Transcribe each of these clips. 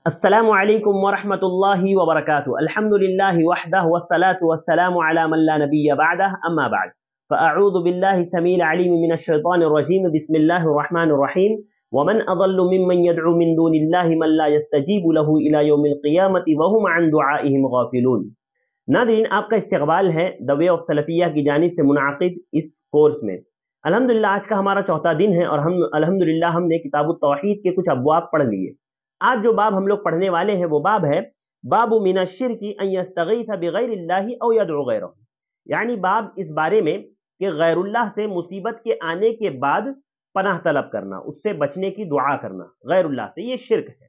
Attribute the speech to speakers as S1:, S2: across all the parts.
S1: السلام علیکم ورحمۃ اللہ وبرکاتہ الحمد للہ وحدہ والصلاة والسلام علی من لا نبی بعدہ اما بعد فاعوذ باللہ السمیع العلیم من الشیطان الرجیم بسم اللہ الرحمن الرحیم ومن اضل ممن يدعو من دون اللہ من لا يستجیب له الى یوم القیامۃ وهم عن دعائهم غافلون۔ ناظرین، آپ کا استقبال ہے دا وے آف سلفیہ کی جانب سے منعقد اس کورس میں۔ الحمدللہ آج کا ہمارا چوتھا دن ہے اور الحمدللہ ہم نے کتاب التوحید کے کچھ ابواب پڑھ لیے۔ آج جو باب ہم لوگ پڑھنے والے ہیں وہ باب ہے باب من الشرک ان یستغیث بغیر اللہ او یدعو غیرہ، یعنی باب اس بارے میں کہ غیر اللہ سے مصیبت کے آنے کے بعد پناہ طلب کرنا، اس سے بچنے کی دعا کرنا غیر اللہ سے، یہ شرک ہے۔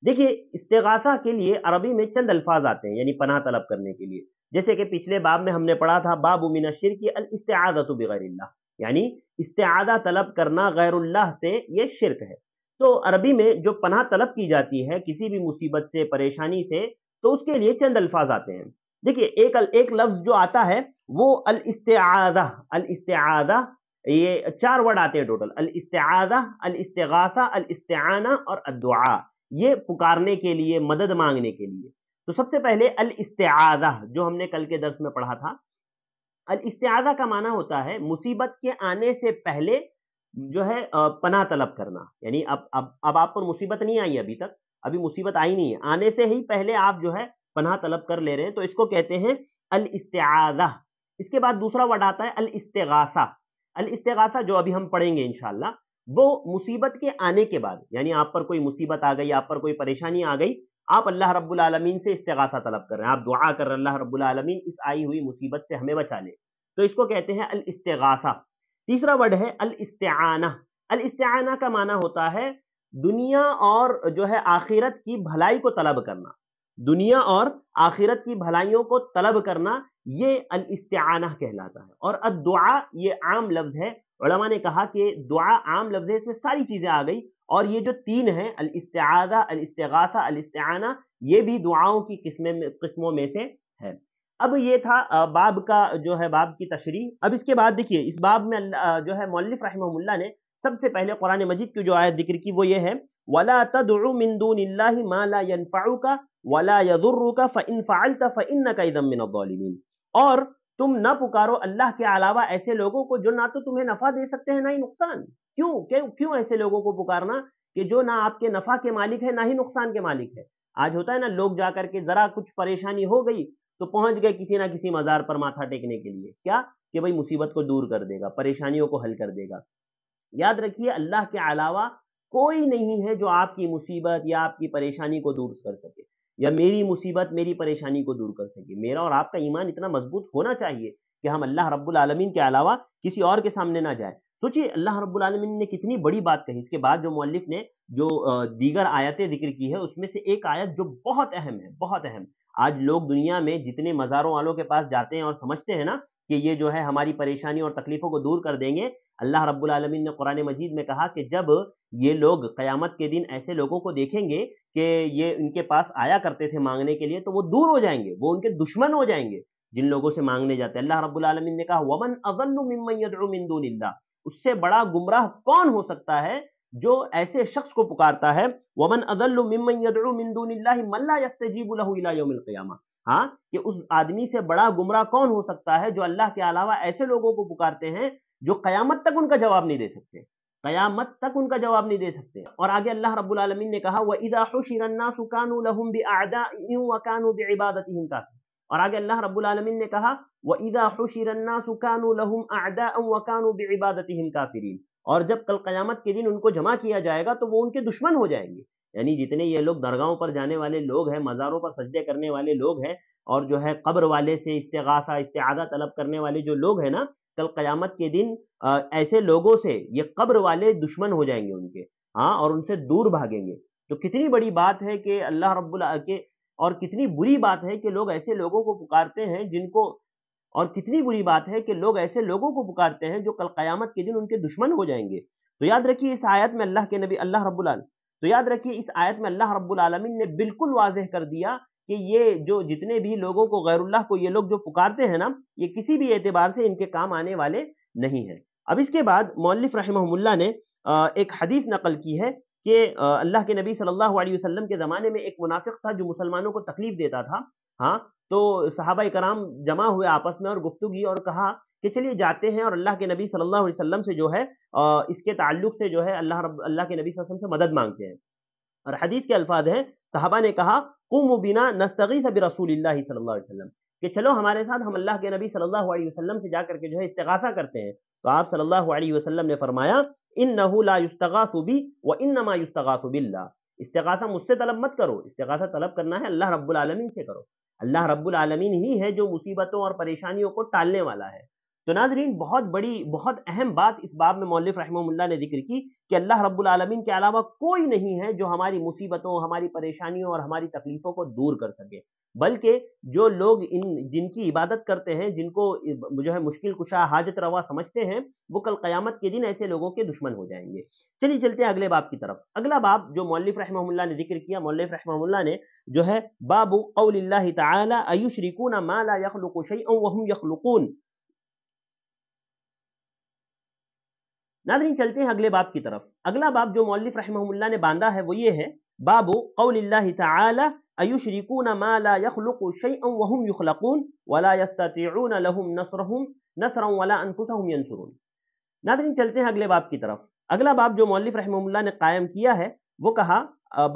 S1: دیکھیے، استغاثہ کے لیے عربی میں چند الفاظ آتے ہیں یعنی پناہ طلب کرنے کے لیے، جیسے کہ پچھلے باب میں ہم نے پڑھا تھا باب من الشرک الاستعاذۃ بغیر اللہ، یعنی استعاذہ طلب کرنا غیر اللہ سے، یہ شرک ہے۔ تو عربی میں جو پناہ طلب کی جاتی ہے کسی بھی مصیبت سے، پریشانی سے، تو اس کے لیے چند الفاظ آتے ہیں۔ دیکھیے، ایک لفظ جو آتا ہے وہ الاستعاذہ، یہ 4 ورڈ آتے ہیں ٹوٹل، الاستعاذہ، الاستغاثہ، الاستعانہ اور الدعاء، یہ پکارنے کے لیے، مدد مانگنے کے لیے۔ تو سب سے پہلے الاستعاذہ جو ہم نے کل کے درس میں پڑھا تھا، الاستعاذہ کا معنی ہوتا ہے مصیبت کے آنے سے پہلے جو ہے پناہ طلب کرنا، یعنی اب آپ پر مصیبت نہیں آئی، ابھی مصیبت آئی نہیں ہے، آنے سے ہی پہلے آپ جو ہے پناہ طلب کر لے رہے ہیں، تو اس کو کہتے ہیں الاستعاذہ۔ اس کے بعد دوسرا ورڈ آتا ہے الاستغاثہ۔ الاستغاثہ جو ابھی ہم پڑھیں گے انشاءاللہ، وہ مصیبت کے آنے کے بعد، یعنی آپ پر کوئی مصیبت آ گئی، آپ پر کوئی پریشانی آ گئی، آپ اللہ رب العالمین سے استغاثہ طلب کر رہے ہیں، آپ دعا کر رہے ہیں اللہ رب العالمین اس آئی ہوئی مصیبت سے ہمیں بچا لے، تو اس کو کہتے ہیں الاستغاثہ۔ تیسرا ورڈ ہے الاستعانہ۔ الاستعانہ کا معنی ہوتا ہے دنیا اور جو ہے آخرت کی بھلائی کو طلب کرنا، دنیا اور آخرت کی بھلائیوں کو طلب کرنا، یہ الاستعانہ کہلاتا ہے۔ اور الدعاء یہ عام لفظ ہے، علماء نے کہا کہ دعا عام لفظ ہے، اس میں ساری چیزیں آ گئی، اور یہ جو 3 ہیں الاستعاذہ، الاستغاثہ، الاستعانہ، یہ بھی دعاؤں کی قسموں میں سے ہے۔ اب یہ تھا باب کا جو ہے باب کی تشریح۔ اب اس کے بعد دیکھیے، اس باب میں جو ہے مؤلف رحمہ اللہ نے سب سے پہلے قرآن مجید کی جو آیت ذکر کی وہ یہ ہے وَلَا تَدْعُ مِن دُونِ اللَّهِ مَا لَا يَنفَعُكَ وَلَا يَضُرُّكَ فَإِن فَعَلْتَ فَإِنَّكَ إِذًا مِّنَ الظَّالِمِينَ، اور تم نہ پکارو اللہ کے علاوہ ایسے لوگوں کو جو نہ تو تمہیں نفع دے سکتے ہیں نہ ہی نقصان۔ کیوں ایسے لوگوں کو پکارنا کہ جو نہ آپ کے نفع کے مالک ہے نہ ہی نقصان کے مالک ہے؟ آج ہوتا ہے نا، لوگ جا کر کے ذرا کچھ پریشانی ہو گئی تو پہنچ گئے کسی نہ کسی مزار پر ماتھا ٹیکنے کے لیے، کیا کہ بھئی مصیبت کو دور کر دے گا، پریشانیوں کو حل کر دے گا۔ یاد رکھیے، اللہ کے علاوہ کوئی نہیں ہے جو آپ کی مصیبت یا آپ کی پریشانی کو دور کر سکے، یا میری مصیبت میری پریشانی کو دور کر سکے۔ میرا اور آپ کا ایمان اتنا مضبوط ہونا چاہیے کہ ہم اللہ رب العالمین کے علاوہ کسی اور کے سامنے نہ جائیں۔ سوچئے، اللہ رب العالمین نے کتنی بڑی بات کہی۔ اس کے بعد جو مؤلف نے جو دیگر آیتیں ذکر کی ہے، اس میں سے ایک آیت جو بہت اہم ہے، بہت اہم۔ آج لوگ دنیا میں جتنے مزاروں والوں کے پاس جاتے ہیں اور سمجھتے ہیں نا کہ یہ جو ہے ہماری پریشانی اور تکلیفوں کو دور کر دیں گے، اللہ رب العالمین نے قرآن مجید میں کہا کہ جب یہ لوگ قیامت کے دن ایسے لوگوں کو دیکھیں گے کہ یہ ان کے پاس آیا کرتے تھے مانگنے کے لیے، تو وہ دور ہو جائیں گے، وہ ان کے دشمن ہو جائیں گے جن لوگوں سے مانگنے جاتے ہیں۔ اللہ رب العالمین نے کہا وَمَنْ أَضَلُّ مِمَّنْ يَدْعُو مِن دُونِ اللَّهِ، اس سے بڑا گمراہ کون ہو سکتا ہے جو ایسے شخص کو پکارتا ہے وَمَنْ أَضَلُّ مِمَّنْ يَدْعُو مِن دُونِ اللَّهِ مَن لَّا يَسْتَجِيبُ لَهُ إِلَى يَوْمِ الْقِيَامَةِ، ہاں، کہ اس آدمی سے بڑا گمراہ کون ہو سکتا ہے جو اللہ کے علاوہ ایسے لوگوں کو پکارتے ہیں جو قیامت تک ان کا جواب نہیں دے سکتے، قیامت تک ان کا جواب نہیں دے سکتے۔ اور آگے اللہ رب العالمین نے کہا وَإِذَا حُشِرَ النَّاسُ كَانُوا لَهُمْ بِأَعْدَائِهِمْ وَكَانُوا بِعِبَادَتِهِمْ كَافِرِينَ، اور آگے اللہ رب العالمین نے کہا وَإِذَا حُشِرَ النَّاسُ كَانُوا لَهُمْ أَعْدَاءً وَكَانُوا بِعِبَادَتِهِمْ كَافِرِينَ، اور جب کل قیامت کے دن ان کو جمع کیا جائے گا تو وہ ان کے دشمن ہو جائیں گے۔ یعنی جتنے یہ لوگ درگاہوں پر جانے والے لوگ ہیں، مزاروں پر سجدے کرنے والے لوگ ہیں، اور جو ہے قبر والے سے استغاثہ، استعاذہ طلب کرنے والے جو لوگ ہیں نا، کل قیامت کے دن ایسے لوگوں سے یہ قبر والے دشمن ہو جائیں گے ان کے، ہاں، اور ان سے دور بھاگیں گے۔ تو کتنی بڑی بات ہے کہ اللہ رب العالمین، اور کتنی بری بات ہے کہ لوگ ایسے لوگوں کو پکارتے ہیں جن کو، اور کتنی بری بات ہے کہ لوگ ایسے لوگوں کو پکارتے ہیں جو کل قیامت کے دن ان کے دشمن ہو جائیں گے۔ تو یاد رکھیے اس آیت میں اللہ رب العالمین نے بالکل واضح کر دیا کہ یہ جو جتنے بھی لوگوں کو غیر اللہ کو یہ لوگ جو پکارتے ہیں نا، یہ کسی بھی اعتبار سے ان کے کام آنے والے نہیں ہیں۔ اب اس کے بعد مؤلف رحمہ اللہ نے ایک حدیث نقل کی ہے کہ اللہ کے نبی صلی اللہ علیہ وسلم کے زمانے میں ایک منافق تھا جو مسلمانوں کو تکلیف دیتا تھا. ہاں تو صحابہ کرام جمع ہوئے آپس میں اور گفتگو کی اور کہا کہ چلیے جاتے ہیں اور اللہ کے نبی صلی اللہ علیہ وسلم سے جو ہے اس کے تعلق سے جو ہے اللہ کے نبی صلی اللہ علیہ وسلم سے مدد مانگتے ہیں. اور حدیث کے الفاظ ہیں صحابہ نے کہا قوموا بنا نستغیث برسول اللہ صلی اللہ علیہ وسلم کہ چلو ہمارے ساتھ ہم اللہ کے نبی صلی اللہ علیہ وسلم سے جا کر کے جو ہے استغاثہ کرتے ہیں. تو آپ صلی اللہ علیہ وسلم نے فرمایا انہ لا یستغاث بی وانما یستغاث باللہ، استغاثہ مجھ سے طلب مت کرو، استغاثہ طلب کرنا ہے اللہ رب العالمین سے کرو. اللہ رب العالمین ہی ہے جو مصیبتوں اور پریشانیوں کو ٹالنے والا ہے. تو ناظرین بہت بڑی بہت اہم بات اس باب میں مؤلف رحمہ اللہ نے ذکر کی کہ اللہ رب العالمین کے علاوہ کوئی نہیں ہے جو ہماری مصیبتوں، ہماری پریشانیوں اور ہماری تکلیفوں کو دور کر سکے، بلکہ جو لوگ جن کی عبادت کرتے ہیں، جن کو جو ہے مشکل کشا حاجت روا سمجھتے ہیں، وہ کل قیامت کے دن ایسے لوگوں کے دشمن ہو جائیں گے. چلیے چلتے ہیں اگلے باب کی طرف. اگلا باب جو مؤلف رحمہ اللہ نے ذکر کیا، مؤلف رحمہ اللہ نے جو ہے باب قول اللہ تعالی ایشرکون ما لا یخلق شیئا وهم یخلقون. ناظرین چلتے ہیں اگلے باب کی طرف. اگلا باب جو مؤلف رحمہ اللہ نے باندھا ہے وہ یہ ہے باب قول اللہ تعالی ایشرکون ما لا یخلق شیئا وهم یخلقون ولا یستطیعون لهم نصرا ولا انفسهم ینصرون. ناظرین چلتے ہیں اگلے باب کی طرف. اگلا باب جو مؤلف رحمہ اللہ نے قائم کیا ہے وہ کہا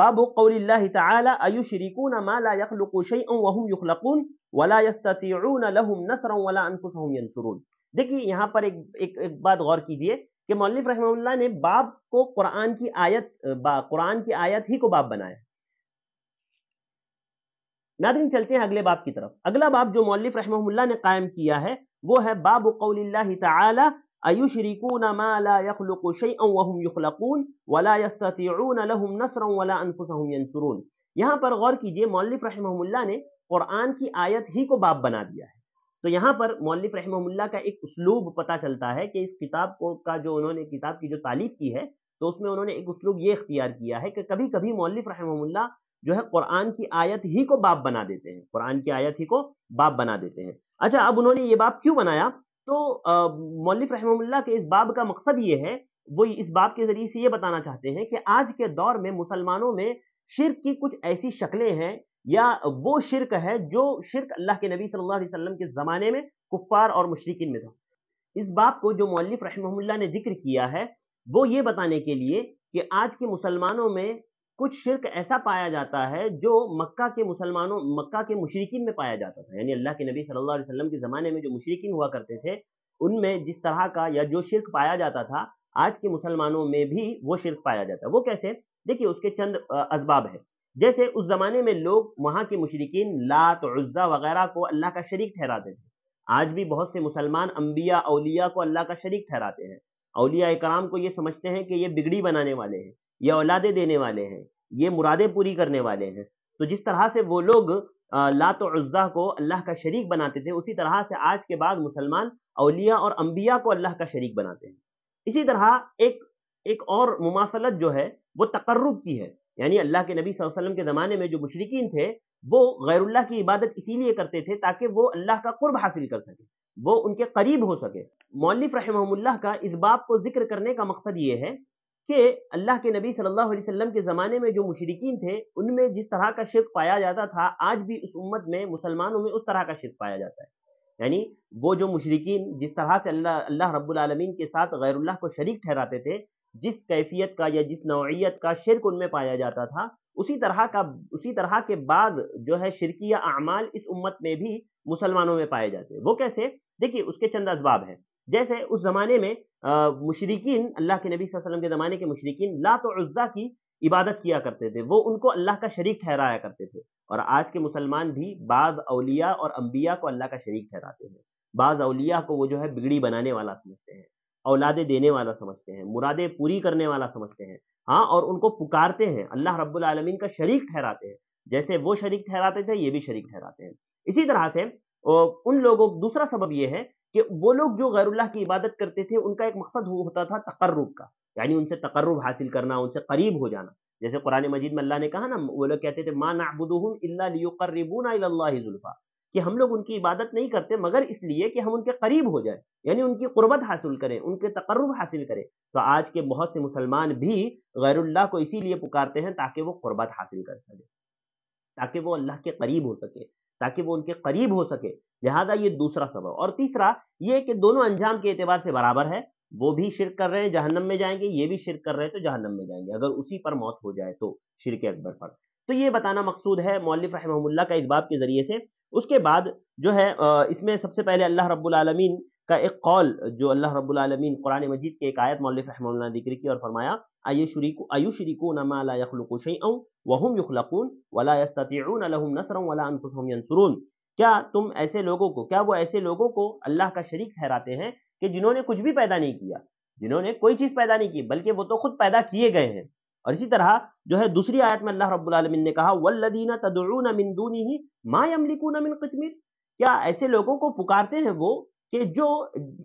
S1: باب قول اللہ تعالی ایشرکون ما لا یخلق شیئا وهم یخلقون ولا یستطیعون لهم نصرا ولا انفسهم ینصرون. دیکھیے یہاں پر ایک بات غور کیجئے کہ مؤلف رحمہ اللہ نے باب کو قرآن کی آیت ہی کو باب بنایا. ناظرین چلتے ہیں اگلے باب کی طرف. اگلا باب جو مؤلف رحمہ اللہ نے قائم کیا ہے وہ ہے باب قول اللہ تعالی ایشرکون ما لا یخلق شیئا وهم یخلقون ولا یستطیعون لهم نصرا ولا انفسهم ینصرون. یہاں پر غور کیجئے مؤلف رحمہ اللہ نے قرآن کی آیت ہی کو باب بنا دیا ہے. تو یہاں پر مؤلف رحمہ اللہ کا ایک اسلوب پتہ چلتا ہے کہ اس کتاب کا جو انہوں نے کتاب کی جو تالیف کی ہے تو اس میں انہوں نے ایک اسلوب یہ اختیار کیا ہے کہ کبھی کبھی مؤلف رحمہ اللہ جو ہے قرآن کی آیت ہی کو باب بنا دیتے ہیں، قرآن کی آیت ہی کو باب بنا دیتے ہیں. اچھا اب انہوں نے یہ باب کیوں بنایا؟ تو مؤلف رحمہ اللہ کے اس باب کا مقصد یہ ہے، وہ اس باب کے ذریعے سے یہ بتانا چاہتے ہیں کہ آج کے دور میں مسلمانوں میں شرک کی کچھ ایسی شکلیں ہیں یا وہ شرک ہے جو شرک اللہ کے نبی صلی اللہ علیہ وسلم کے زمانے میں کفار اور مشرکین میں تھا. اس باب کو جو مؤلف رحمہ اللہ نے ذکر کیا ہے وہ یہ بتانے کے لیے کہ آج کے مسلمانوں میں کچھ شرک ایسا پایا جاتا ہے جو مکہ کے مشرکین میں پایا جاتا تھا. یعنی اللہ کے نبی صلی اللہ علیہ وسلم کے زمانے میں جو مشرکین ہوا کرتے تھے ان میں جس طرح کا یا جو شرک پایا جاتا تھا آج کے مسلمانوں میں بھی وہ شرک پایا جاتا ہے. وہ کیسے؟ دیکھیے اس کے چند اسباب ہیں. جیسے اس زمانے میں لوگ وہاں کے مشرکین لات عزا وغیرہ کو اللہ کا شریک ٹھہراتے تھے. آج بھی بہت سے مسلمان انبیاء اولیاء کو اللہ کا شریک ٹھہراتے ہیں. اولیاء کرام کو یہ سمجھتے ہیں کہ یہ بگڑی بنانے والے ہیں، یہ اولادیں دینے والے ہیں، یہ مرادیں پوری کرنے والے ہیں. تو جس طرح سے وہ لوگ لات و عزا کو اللہ کا شریک بناتے تھے اسی طرح سے آج کے بعد مسلمان اولیاء اور انبیاء کو اللہ کا شریک بناتے ہیں. اسی طرح ایک اور مماثلت جو ہے وہ تقرب کی ہے. یعنی اللہ کے نبی صلی اللہ علیہ وسلم کے زمانے میں جو مشرکین تھے وہ غیر اللہ کی عبادت اسی لیے کرتے تھے تاکہ وہ اللہ کا قرب حاصل کر سکے، وہ ان کے قریب ہو سکے. مؤلف رحمہ اللہ کا اس باب کو ذکر کرنے کا مقصد یہ ہے کہ اللہ کے نبی صلی اللہ علیہ وسلم کے زمانے میں جو مشرکین تھے ان میں جس طرح کا شرک پایا جاتا تھا آج بھی اس امت میں مسلمانوں میں اس طرح کا شرک پایا جاتا ہے. یعنی وہ جو مشرکین جس طرح سے اللہ رب العالمین کے ساتھ غیر اللہ کو شریک ٹھہراتے تھے، جس کیفیت کا یا جس نوعیت کا شرک ان میں پایا جاتا تھا اسی طرح کے بعد جو ہے شرکیہ اعمال اس امت میں بھی مسلمانوں میں پائے جاتے ہیں. وہ کیسے؟ دیکھیے اس کے چند اسباب ہیں. جیسے اس زمانے میں مشرکین اللہ کے نبی صلی اللہ علیہ وسلم کے زمانے کے مشرکین لات و عزا کی عبادت کیا کرتے تھے، وہ ان کو اللہ کا شریک ٹھہرایا کرتے تھے. اور آج کے مسلمان بھی بعض اولیاء اور انبیاء کو اللہ کا شریک ٹھہراتے ہیں. بعض اولیاء کو وہ جو ہے بگڑی بنانے والا سمجھتے ہیں، اولادیں دینے والا سمجھتے ہیں، مرادیں پوری کرنے والا سمجھتے ہیں. ہاں اور ان کو پکارتے ہیں، اللہ رب العالمین کا شریک ٹھہراتے ہیں. جیسے وہ شریک ٹھہراتے تھے یہ بھی شریک ٹھہراتے ہیں. اسی طرح سے ان لوگوں دوسرا سبب یہ ہے کہ وہ لوگ جو غیر اللہ کی عبادت کرتے تھے ان کا ایک مقصد ہوتا تھا تقرب کا، یعنی ان سے تقرب حاصل کرنا، ان سے قریب ہو جانا. جیسے قرآن مجید میں اللہ نے کہا نا، وہ لوگ کہتے تھے ما نعبدهم الا ليقربونا الى الله زلفا، کہ ہم لوگ ان کی عبادت نہیں کرتے مگر اس لیے کہ ہم ان کے قریب ہو جائیں، یعنی ان کی قربت حاصل کریں، ان کے تقرب حاصل کریں۔ تو آج کے بہت سے مسلمان بھی غیر اللہ کو اسی لیے پکارتے ہیں تاکہ وہ قربت حاصل کر سکے، تاکہ وہ اللہ کے قریب ہو سکے، تاکہ وہ ان کے قریب ہو سکے۔ لہذا یہ دوسرا سبب۔ اور تیسرا یہ کہ دونوں انجام کے اعتبار سے برابر ہے، وہ بھی شرک کر رہے ہیں جہنم میں جائیں گے، یہ بھی شرک کر رہے ہیں تو جہنم میں جائیں گے، اگر اسی پر موت ہو جائے تو شرک اکبر پر۔ تو یہ بتانا مقصود ہے مؤلف رحمہ اللہ کا اس باب کے ذریعے سے۔ اس کے بعد جو ہے اس میں سب سے پہلے اللہ رب العالمین کا ایک قول، جو اللہ رب العالمین قرآن مجید کی ایک آیت مؤلف رحمہ اللہ نے ذکر کی اور فرمایا ایشرکون ما لا یخلق شیئا وهم یخلقون ولا یستطیعون لهم نصرا ولا انفسهم ینصرون۔ کیا تم ایسے لوگوں کو، کیا وہ ایسے لوگوں کو اللہ کا شریک ٹھہراتے ہیں کہ جنہوں نے کچھ بھی پیدا نہیں کیا، جنہوں نے کوئی چیز پیدا نہیں کی بلکہ وہ تو خود پیدا کیے گئے ہیں۔ اور اسی طرح جو ہے دوسری آیت میں اللہ رب العالمین نے کہا والذین تدعون من دونہ ما یملکون من قطمیر، کیا ایسے لوگوں کو پکارتے ہیں وہ کہ جو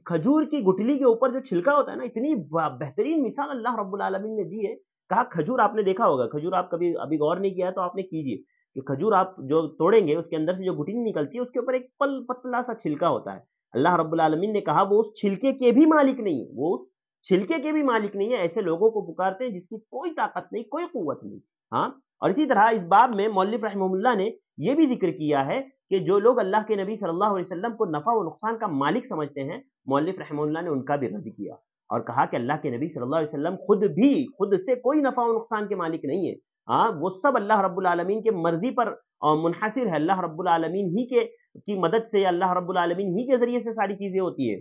S1: کھجور کی گٹھلی کے اوپر جو چھلکا ہوتا ہے نا، اتنی بہترین مثال اللہ رب العالمین نے دی ہے۔ کہا کھجور آپ نے دیکھا ہوگا، کھجور آپ کبھی ابھی غور نہیں کیا تو آپ نے کیجئے کہ کھجور آپ جو توڑیں گے اس کے اندر سے جو گٹھلی نکلتی ہے اس کے اوپر ایک پتلا سا چھلکا ہوتا ہے۔ اللہ رب العالمین نے کہا وہ اس چھلکے کے بھی مالک نہیں ہے، وہ اس چھلکے کے بھی مالک نہیں ہے، ایسے لوگوں کو پکارتے ہیں جس کی کوئی طاقت نہیں، کوئی قوت نہیں۔ ہاں، اور اسی طرح اس باب میں مؤلف رحمہ اللہ نے یہ بھی ذکر کیا ہے کہ جو لوگ اللہ کے نبی صلی اللہ علیہ وسلم کو نفع و نقصان کا مالک سمجھتے ہیں، مؤلف رحمہ اللہ نے ان کا بھی رد کیا اور کہا کہ اللہ کے نبی صلی اللہ علیہ وسلم خود سے کوئی نفع و نقصان کے مالک نہیں ہے۔ ہاں، وہ سب اللہ رب العالمین کے مرضی پر منحصر ہے، اللہ رب العالمین ہی کی مدد سے، اللہ رب العالمین ہی کے ذریعے سے ساری چیزیں ہوتی ہے۔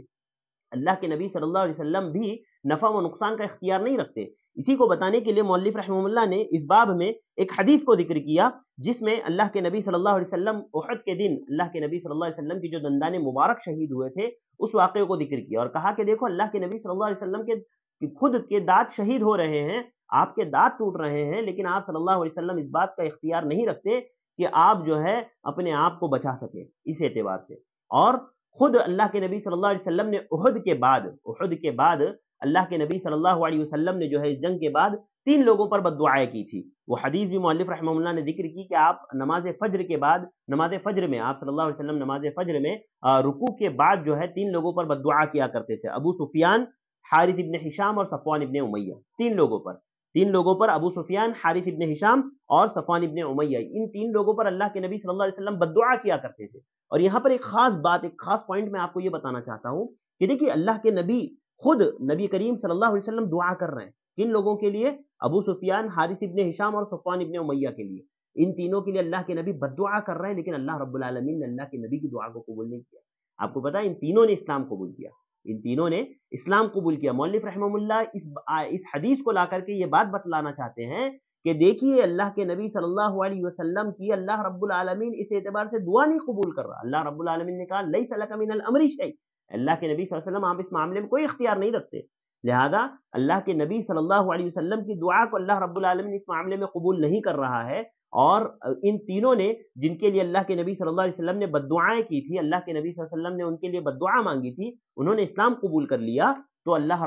S1: اللہ کے نبی صلی اللہ علیہ وسلم بھی نفع و نقصان کا اختیار نہیں رکھتے۔ اسی کو بتانے کے لیے مؤلف رحمہ اللہ نے اس باب میں ایک حدیث کو ذکر کیا جس میں اللہ کے نبی صلی اللہ علیہ وسلم احد کے دن اللہ کے نبی صلی اللہ علیہ وسلم کی جو دندان مبارک شہید ہوئے تھے اس واقعے کو ذکر کیا اور کہا کہ دیکھو اللہ کے نبی صلی اللہ علیہ وسلم کے خود کے دانت شہید ہو رہے ہیں، آپ کے دانت ٹوٹ رہے ہیں، لیکن آپ صلی اللہ علیہ وسلم اس بات کا اختیار نہیں رکھتے کہ آپ جو ہے اپنے آپ کو بچا سکیں اس اعتبار سے۔ اور خود اللہ کے نبی صلی اللہ علیہ وسلم نے احد کے بعد اللہ کے نبی صلی اللہ علیہ وسلم نے جو ہے اس جنگ کے بعد 3 لوگوں پر بد دعائیں کی تھی۔ وہ حدیث بھی مؤلف رحمہ اللہ نے ذکر کی کہ آپ نماز فجر کے بعد، نماز فجر میں آپ صلی اللہ علیہ وسلم نماز فجر میں رکوع کے بعد جو ہے 3 لوگوں پر بد دعا کیا کرتے تھے، ابو سفیان، حارث ابن ہشام اور صفوان ابن امیہ۔ 3 لوگوں پر ابو سفیان، حارث ابن ہشام اور صفوان ابن امیہ، ان 3 لوگوں پر اللہ کے نبی صلی اللہ علیہ وسلم بد دعا کیا کرتے تھے۔ اور یہاں پر ایک خاص بات، ایک خاص پوائنٹ میں آپ کو یہ بتانا چاہتا ہوں کہ دیکھیے اللہ کے نبی خود نبی کریم صلی اللہ علیہ وسلم دعا کر رہے ہیں کن لوگوں کے لیے؟ ابو سفیان، حارث ابن ہشام اور صفوان ابن امیہ کے لیے۔ ان تینوں کے لیے اللہ کے نبی بد دعا کر رہے ہیں، لیکن اللہ رب العالمین نے اللہ کے نبی کی دعا کو قبول نہیں کیا۔ آپ کو پتا ہے ان تینوں نے اسلام قبول کیا، ان تینوں نے اسلام قبول کیا۔ مؤلف رحمہ اللہ اس حدیث کو لا کر کے یہ بات بتلانا چاہتے ہیں کہ دیکھیے اللہ کے نبی صلی اللہ علیہ وسلم کی اللہ رب العالمین اس اعتبار سے دعا نہیں قبول کر رہا۔ اللہ رب العالمین نے کہا لیس لک من الامر شیء، اللہ کے نبی صلی اللہ علیہ وسلم آپ اس معاملے میں کوئی اختیار نہیں رکھتے، لہذا اللہ کے نبی صلی اللہ علیہ وسلم کی دعا کو اللہ رب العالمین اس معاملے میں قبول نہیں کر رہا ہے۔ اور ان تینوں نے جن کے لیے اللہ کے نبی صلی اللہ علیہ وسلم نے بد دعائیں کی تھی، اللہ کے نبی صلی اللہ علیہ وسلم نے ان کے لیے بد دعا مانگی تھی، انہوں نے اسلام قبول کر لیا، تو اللہ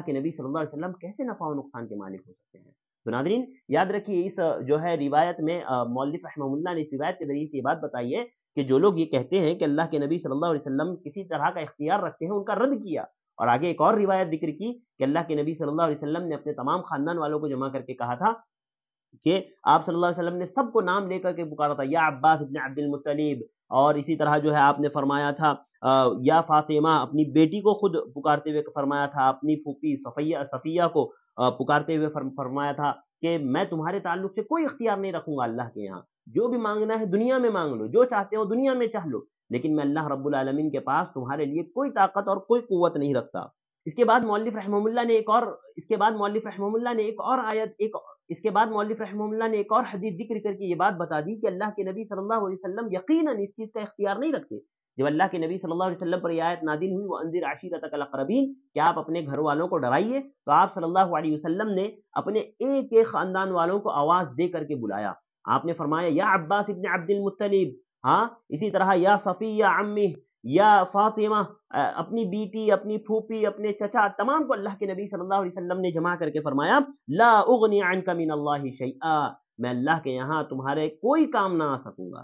S1: کے نبی صلی اللہ علیہ وسلم کیسے نفع و نقصان کے مالک ہو سکتے ہیں؟ تو ناظرین یاد رکھیے اس جو ہے روایت میں مؤلف رحمہ اللہ نے اس روایت کے ذریعے سے یہ بات بتائی ہے کہ جو لوگ یہ کہتے ہیں کہ اللہ کے نبی صلی اللہ علیہ وسلم کسی طرح کا اختیار رکھتے ہیں، ان کا رد کیا۔ اور آگے ایک اور روایت ذکر کی کہ اللہ کے نبی صلی اللہ علیہ وسلم نے اپنے تمام خاندان والوں کو جمع کر کے کہا تھا کہ آپ صلی اللہ علیہ وسلم نے سب کو نام لے کر کے پکارا تھا، یا عباس ابن عبد المطلب، اور اسی طرح جو ہے آپ نے فرمایا تھا یا فاطمہ، اپنی بیٹی کو خود پکارتے ہوئے فرمایا تھا، اپنی پھوپھی صفیہ کو پکارتے ہوئے فرمایا تھا کہ میں تمہارے تعلق سے کوئی اختیار نہیں رکھوں گا اللہ کے یہاں، جو بھی مانگنا ہے دنیا میں مانگ لو، جو چاہتے ہو دنیا میں چاہ لو، لیکن میں اللہ رب العالمین کے پاس تمہارے لیے کوئی طاقت اور کوئی قوت نہیں رکھتا۔ اس کے بعد مؤلف رحمہ اللہ نے ایک اور حدیث ذکر کر کے یہ بات بتا دی کہ اللہ کے نبی صلی اللہ علیہ وسلم یقیناً اس چیز کا اختیار نہیں رکھتے۔ جب اللہ کے نبی صلی اللہ علیہ وسلم پر یہ آیت نازل ہوئی وَأَنذِرْ عَشِيرَتَكَ الْأَقْرَبِينَ کہ آپ اپنے گھر والوں کو ڈرائیے، تو آپ صلی اللہ علیہ وسلم نے اپنے ایک ایک خاندان والوں کو آواز دے کر کے بلایا۔ آپ نے فرمایا یا عباس ابن عبد المطلب، ہاں اسی طرح یا صفیہ عمہ، یا فاطمہ، اپنی بیٹی، اپنی پھوپھی، اپنے چچا، تمام کو اللہ کے نبی صلی اللہ علیہ وسلم نے جمع کر کے فرمایا لا اغنی عنک من اللہ شیئا، میں اللہ کے یہاں تمہارے کوئی کام نہ آ سکوں گا،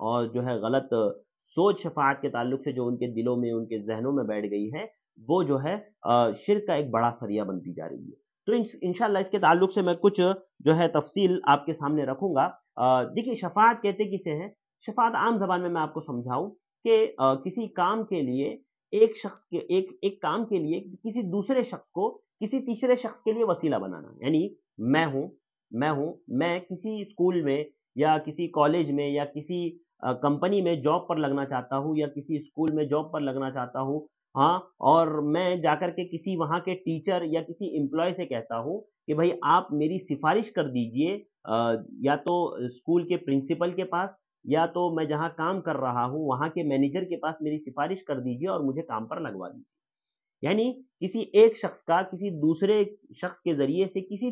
S1: اور جو ہے غلط سوچ شفاعت کے تعلق سے جو ان کے دلوں میں ان کے ذہنوں میں بیٹھ گئی ہے، وہ جو ہے شرک کا ایک بڑا ذریعہ بنتی جا رہی ہے۔ تو انشاءاللہ اس کے تعلق سے میں کچھ جو ہے تفصیل آپ کے سامنے رکھوں گا۔ دیکھیے شفاعت کہتے کسے ہیں؟ شفاعت عام زبان میں آپ کو سمجھاؤں کہ کسی کام کے لیے ایک شخص کے ایک کام کے لیے کسی دوسرے شخص کو کسی تیسرے شخص کے لیے وسیلہ بنانا، یعنی میں کسی اسکول میں یا کسی کالج میں یا کسی کمپنی میں جاب پر لگنا چاہتا ہوں یا کسی اسکول میں جاب پر لگنا چاہتا ہوں، ہاں، اور میں جا کر کے کسی وہاں کے ٹیچر یا کسی امپلائی سے کہتا ہوں کہ بھائی آپ میری سفارش کر دیجئے یا تو اسکول کے پرنسپل کے پاس یا تو میں جہاں کام کر رہا ہوں وہاں کے مینیجر کے پاس میری سفارش کر دیجئے اور مجھے کام پر لگوا دیجئے۔ یعنی کسی ایک شخص کا کسی دوسرے شخص کے ذریعے سے کسی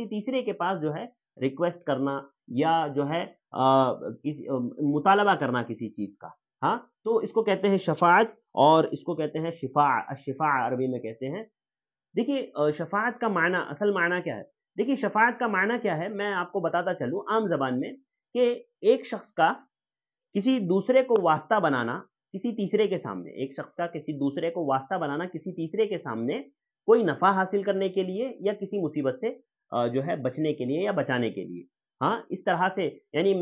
S1: تیسرے کے پاس جو ہے ریکویسٹ کرنا یا جو ہے مطالبہ کرنا کسی چیز کا، ہاں، تو اس کو کہتے ہیں شفاعت اور اس کو کہتے ہیں الشفاع عربی میں کہتے ہیں۔ دیکھیے شفاعت کا معنی، اصل معنی کیا ہے؟ دیکھیے شفاعت کا معنی کیا ہے، میں آپ کو بتاتا چلوں عام زبان میں، کہ ایک شخص کا کسی دوسرے کو واسطہ بنانا کسی تیسرے کے سامنے، ایک شخص کا کسی دوسرے کو واسطہ بنانا کسی تیسرے کے سامنے کوئی نفع حاصل کرنے کے لیے یا کسی مصیبت سے جو ہے بچنے کے لیے یا بچانے کے لیے، ہاں، اس طرح سے، یعنی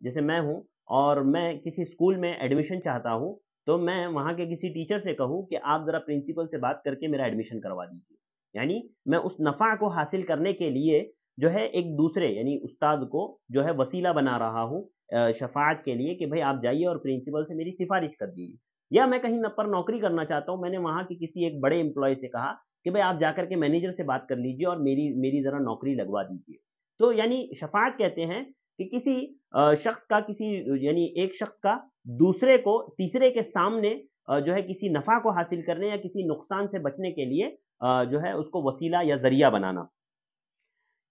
S1: جیسے میں ہوں اور میں کسی اسکول میں ایڈمیشن چاہتا ہوں تو میں وہاں کے کسی ٹیچر سے کہوں کہ آپ ذرا پرنسپل سے بات کر کے میرا ایڈمیشن کروا دیجیے، یعنی میں اس نفع کو حاصل کرنے کے لیے جو ہے ایک دوسرے یعنی استاد کو جو ہے وسیلہ بنا رہا ہوں شفاعت کے لیے کہ بھئی آپ جائیے اور پرنسپل سے میری سفارش کر دیجیے۔ یا میں کہیں پر نوکری کرنا چاہتا ہوں، میں نے وہاں کی کسی ایک بڑے امپلائی سے کہا کہ بھئی آپ جا کر کے مینیجر سے بات کر لیجیے اور میری ذرا نوکری لگوا دیجیے۔ تو یعنی شفاعت کہتے ہیں کہ کسی شخص کا یعنی ایک شخص کا دوسرے کو تیسرے کے سامنے جو ہے کسی نفع کو حاصل کرنے یا کسی نقصان سے بچنے کے لیے جو ہے اس کو وسیلہ یا ذریعہ بنانا۔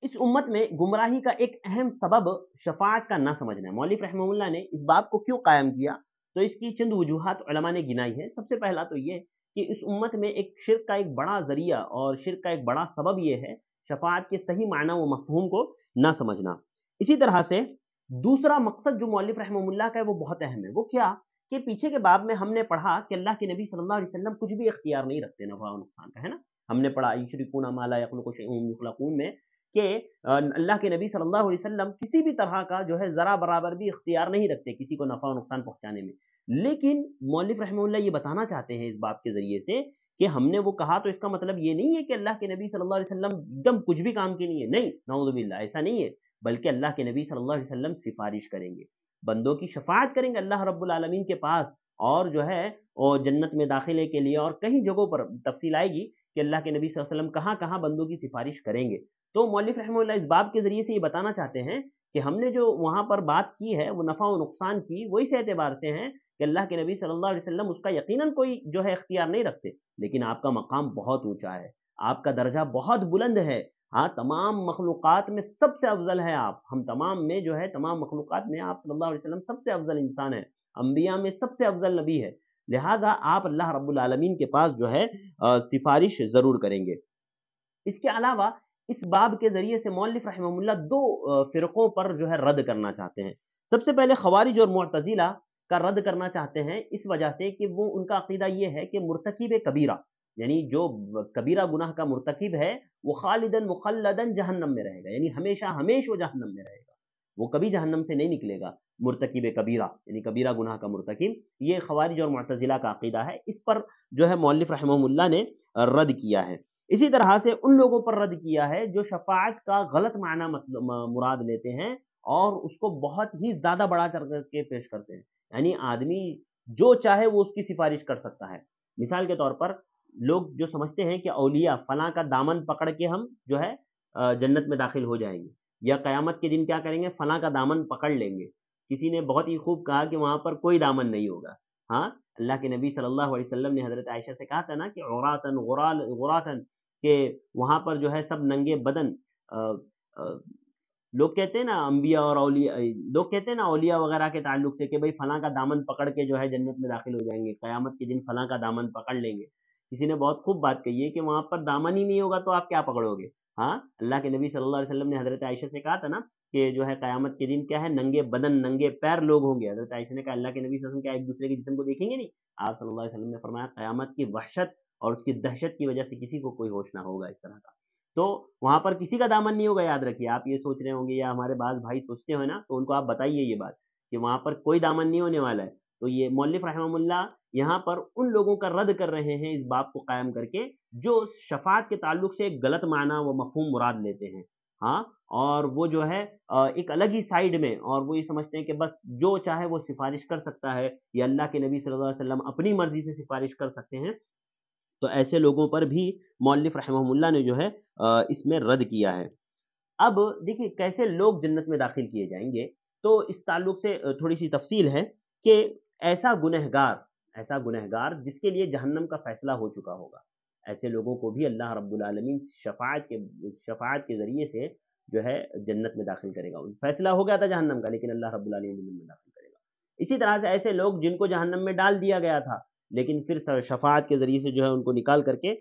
S1: اس امت میں گمراہی کا ایک اہم سبب شفاعت کا نہ سمجھنا ہے۔ مولوی رحمہ اللہ نے اس باب کو کیوں قائم کیا تو اس کی چند وجوہات علماء نے گنائی ہے۔ سب سے پہلا تو یہ کہ اس امت میں ایک شرک کا ایک بڑا ذریعہ اور شرک کا ایک بڑا سبب یہ ہے شفاعت کے صحیح معنی و مفہوم کو نہ سمجھنا۔ اسی طرح سے دوسرا مقصد جو مولوی رحمہ اللہ کا ہے وہ بہت اہم ہے۔ وہ کیا کہ پیچھے کے باب میں ہم نے پڑھا کہ اللہ کے نبی صلی اللہ علیہ وسلم کچھ بھی اختیار نہیں رکھتے نفع و نقصان کا، ہے نا؟ ہم نے پڑھا یشرکون ما لا یخلق شیء وهم یخلقون میں کہ اللہ کے نبی صلی اللہ علیہ وسلم کسی بھی طرح کا جو ہے ذرا برابر بھی اختیار نہیں رکھتے کسی کو نفع و نقصان پہنچانے میں۔ لیکن مولوی رحمہ اللہ یہ بتانا چاہتے ہیں اس باب کے ذریعے سے کہ ہم نے وہ کہا تو اس کا مطلب یہ نہیں ہے کہ اللہ کے نبی صلی اللہ علیہ وسلم ایک دم کچھ بھی کام کے نہیں ہے، نہیں، نعوذ باللہ، ایسا نہیں ہے، بلکہ اللہ کے نبی صلی اللہ علیہ وسلم سفارش کریں گے، بندوں کی شفاعت کریں گے اللہ رب العالمین کے پاس، اور جو ہے وہ جنت میں داخلے کے لیے، اور کئی جگہوں پر تفصیل آئے گی کہ اللہ کے نبی صلی اللہ علیہ وسلم کہاں کہاں بندوں کی سفارش کریں گے۔ تو مولوی رحمہ اللہ اس باب کے ذریعے سے یہ بتانا چاہتے ہیں کہ ہم نے جو وہاں پر بات کی ہے وہ نفع و نقصان کی، وہ اس اعتبار سے ہیں کہ اللہ کے نبی صلی اللہ علیہ وسلم اس کا یقیناً کوئی جو ہے اختیار نہیں رکھتے، لیکن آپ کا مقام بہت اونچا ہے، آپ کا درجہ بہت بلند ہے، ہاں، تمام مخلوقات میں سب سے افضل ہے آپ، ہم تمام میں جو ہے تمام مخلوقات میں آپ صلی اللہ علیہ وسلم سب سے افضل انسان ہے، انبیاء میں سب سے افضل نبی ہے، لہذا آپ اللہ رب العالمین کے پاس جو ہے سفارش ضرور کریں گے۔ اس کے علاوہ اس باب کے ذریعے سے مؤلف رحمہ اللہ دو فرقوں پر جو ہے رد کرنا چاہتے ہیں۔ سب سے پہلے خوارج اور معتزلہ کا رد کرنا چاہتے ہیں اس وجہ سے کہ وہ ان کا عقیدہ یہ ہے کہ مرتکب کبیرہ، یعنی جو کبیرہ گناہ کا مرتکب ہے وہ خالداً مخلداً جہنم میں رہے گا، یعنی ہمیشہ ہمیشہ وہ جہنم میں رہے گا، وہ کبھی جہنم سے نہیں نکلے گا۔ مرتکب کبیرہ یعنی کبیرہ گناہ کا مرتکب، یہ خوارج اور معتزلہ کا عقیدہ ہے، اس پر جو ہے مؤلف رحمہ اللہ نے رد کیا ہے۔ اسی طرح سے ان لوگوں پر رد کیا ہے جو شفاعت کا غلط معنی مراد لیتے ہیں اور اس کو بہت ہی زیادہ بڑا چڑھ کر کے پیش کرتے ہیں، یعنی آدمی جو چاہے وہ اس کی سفارش کر سکتا ہے۔ مثال کے طور پر لوگ جو سمجھتے ہیں کہ اولیاء فلاں کا دامن پکڑ کے ہم جو ہے جنت میں داخل ہو جائیں گے، یا قیامت کے دن کیا کریں گے، فلاں کا دامن پکڑ لیں گے۔ کسی نے بہت ہی خوب کہا کہ وہاں پر کوئی دامن نہیں ہوگا، ہاں، اللہ کے نبی صلی اللہ علیہ وسلم نے حضرت عائشہ سے کہا تھا نا کہ عوراتن غراتن، کہ وہاں پر جو ہے سب ننگے بدن، لوگ کہتے ہیں نا انبیاء اور اولیاء، لوگ کہتے ہیں نا اولیاء وغیرہ کے تعلق سے کہ بھئی فلاں کا دامن پکڑ کے جو ہے جنت میں داخل ہو جائیں گے، قیامت کے دن فلاں کا دامن پکڑ لیں گے۔ کسی نے بہت خوب بات کہی ہے کہ وہاں پر دامن ہی نہیں ہوگا تو آپ کیا پکڑو گے، ہاں، اللہ کے نبی صلی اللہ علیہ وسلم نے حضرت عائشہ سے کہا تھا نا کہ جو ہے قیامت کے دن کیا ہے، ننگے بدن ننگے پیر لوگ ہوں گے. حضرت عائشہ نے کہا اللہ کے نبی صلی اللہ علیہ وسلم کیا ایک دوسرے کے جسم کو دیکھیں گے نہیں؟ آپ صلی اللہ علیہ وسلم نے فرمایا قیامت کی وحشت اور اس کی دہشت کی وجہ سے کسی کو کوئی ہوش نہ ہوگا اس طرح کا. تو وہاں پر کسی کا دامن نہیں ہوگا. یاد رکھیے، آپ یہ سوچ رہے ہوں گے یا ہمارے بعض بھائی سوچتے ہیں نا، تو ان کو آپ بتائیے یہ بات کہ وہاں پر کوئی دامن نہیں ہونے والا ہے. تو یہ مؤلف رحمہ اللہ یہاں پر ان لوگوں کا رد کر رہے ہیں اس باب کو قائم کر کے جو شفاعت کے تعلق سے ایک غلط معنی و مفہوم مراد لیتے ہیں. ہاں، اور وہ جو ہے ایک الگ ہی سائیڈ میں، اور وہ یہ سمجھتے ہیں کہ بس جو چاہے وہ سفارش کر سکتا ہے، یا اللہ کے نبی صلی اللہ علیہ وسلم اپنی مرضی سے سفارش کر سکتے ہیں. تو ایسے لوگوں پر بھی مؤلف رحمہ اللہ نے جو ہے اس میں رد کیا ہے. اب دیکھیے کیسے لوگ جنت میں داخل کیے جائیں گے. تو اس تعلق سے تھوڑی سی تفصیل ہے کہ ایسا گنہگار جس کے لیے جہنم کا فیصلہ ہو چکا ہوگا، ایسے لوگوں کو بھی اللہ رب العالمین شفاعت کے ذریعے سے جو ہے جنت میں داخل کرے گا. فیصلہ ہو گیا تھا جہنم کا، لیکن اللہ رب العالمین جنت میں داخل کرے گا. اسی طرح سے ایسے لوگ جن کو جہنم میں ڈال دیا گیا تھا، لیکن پھر شفاعت کے ذریعے سے جو ہے ان کو نکال کر کے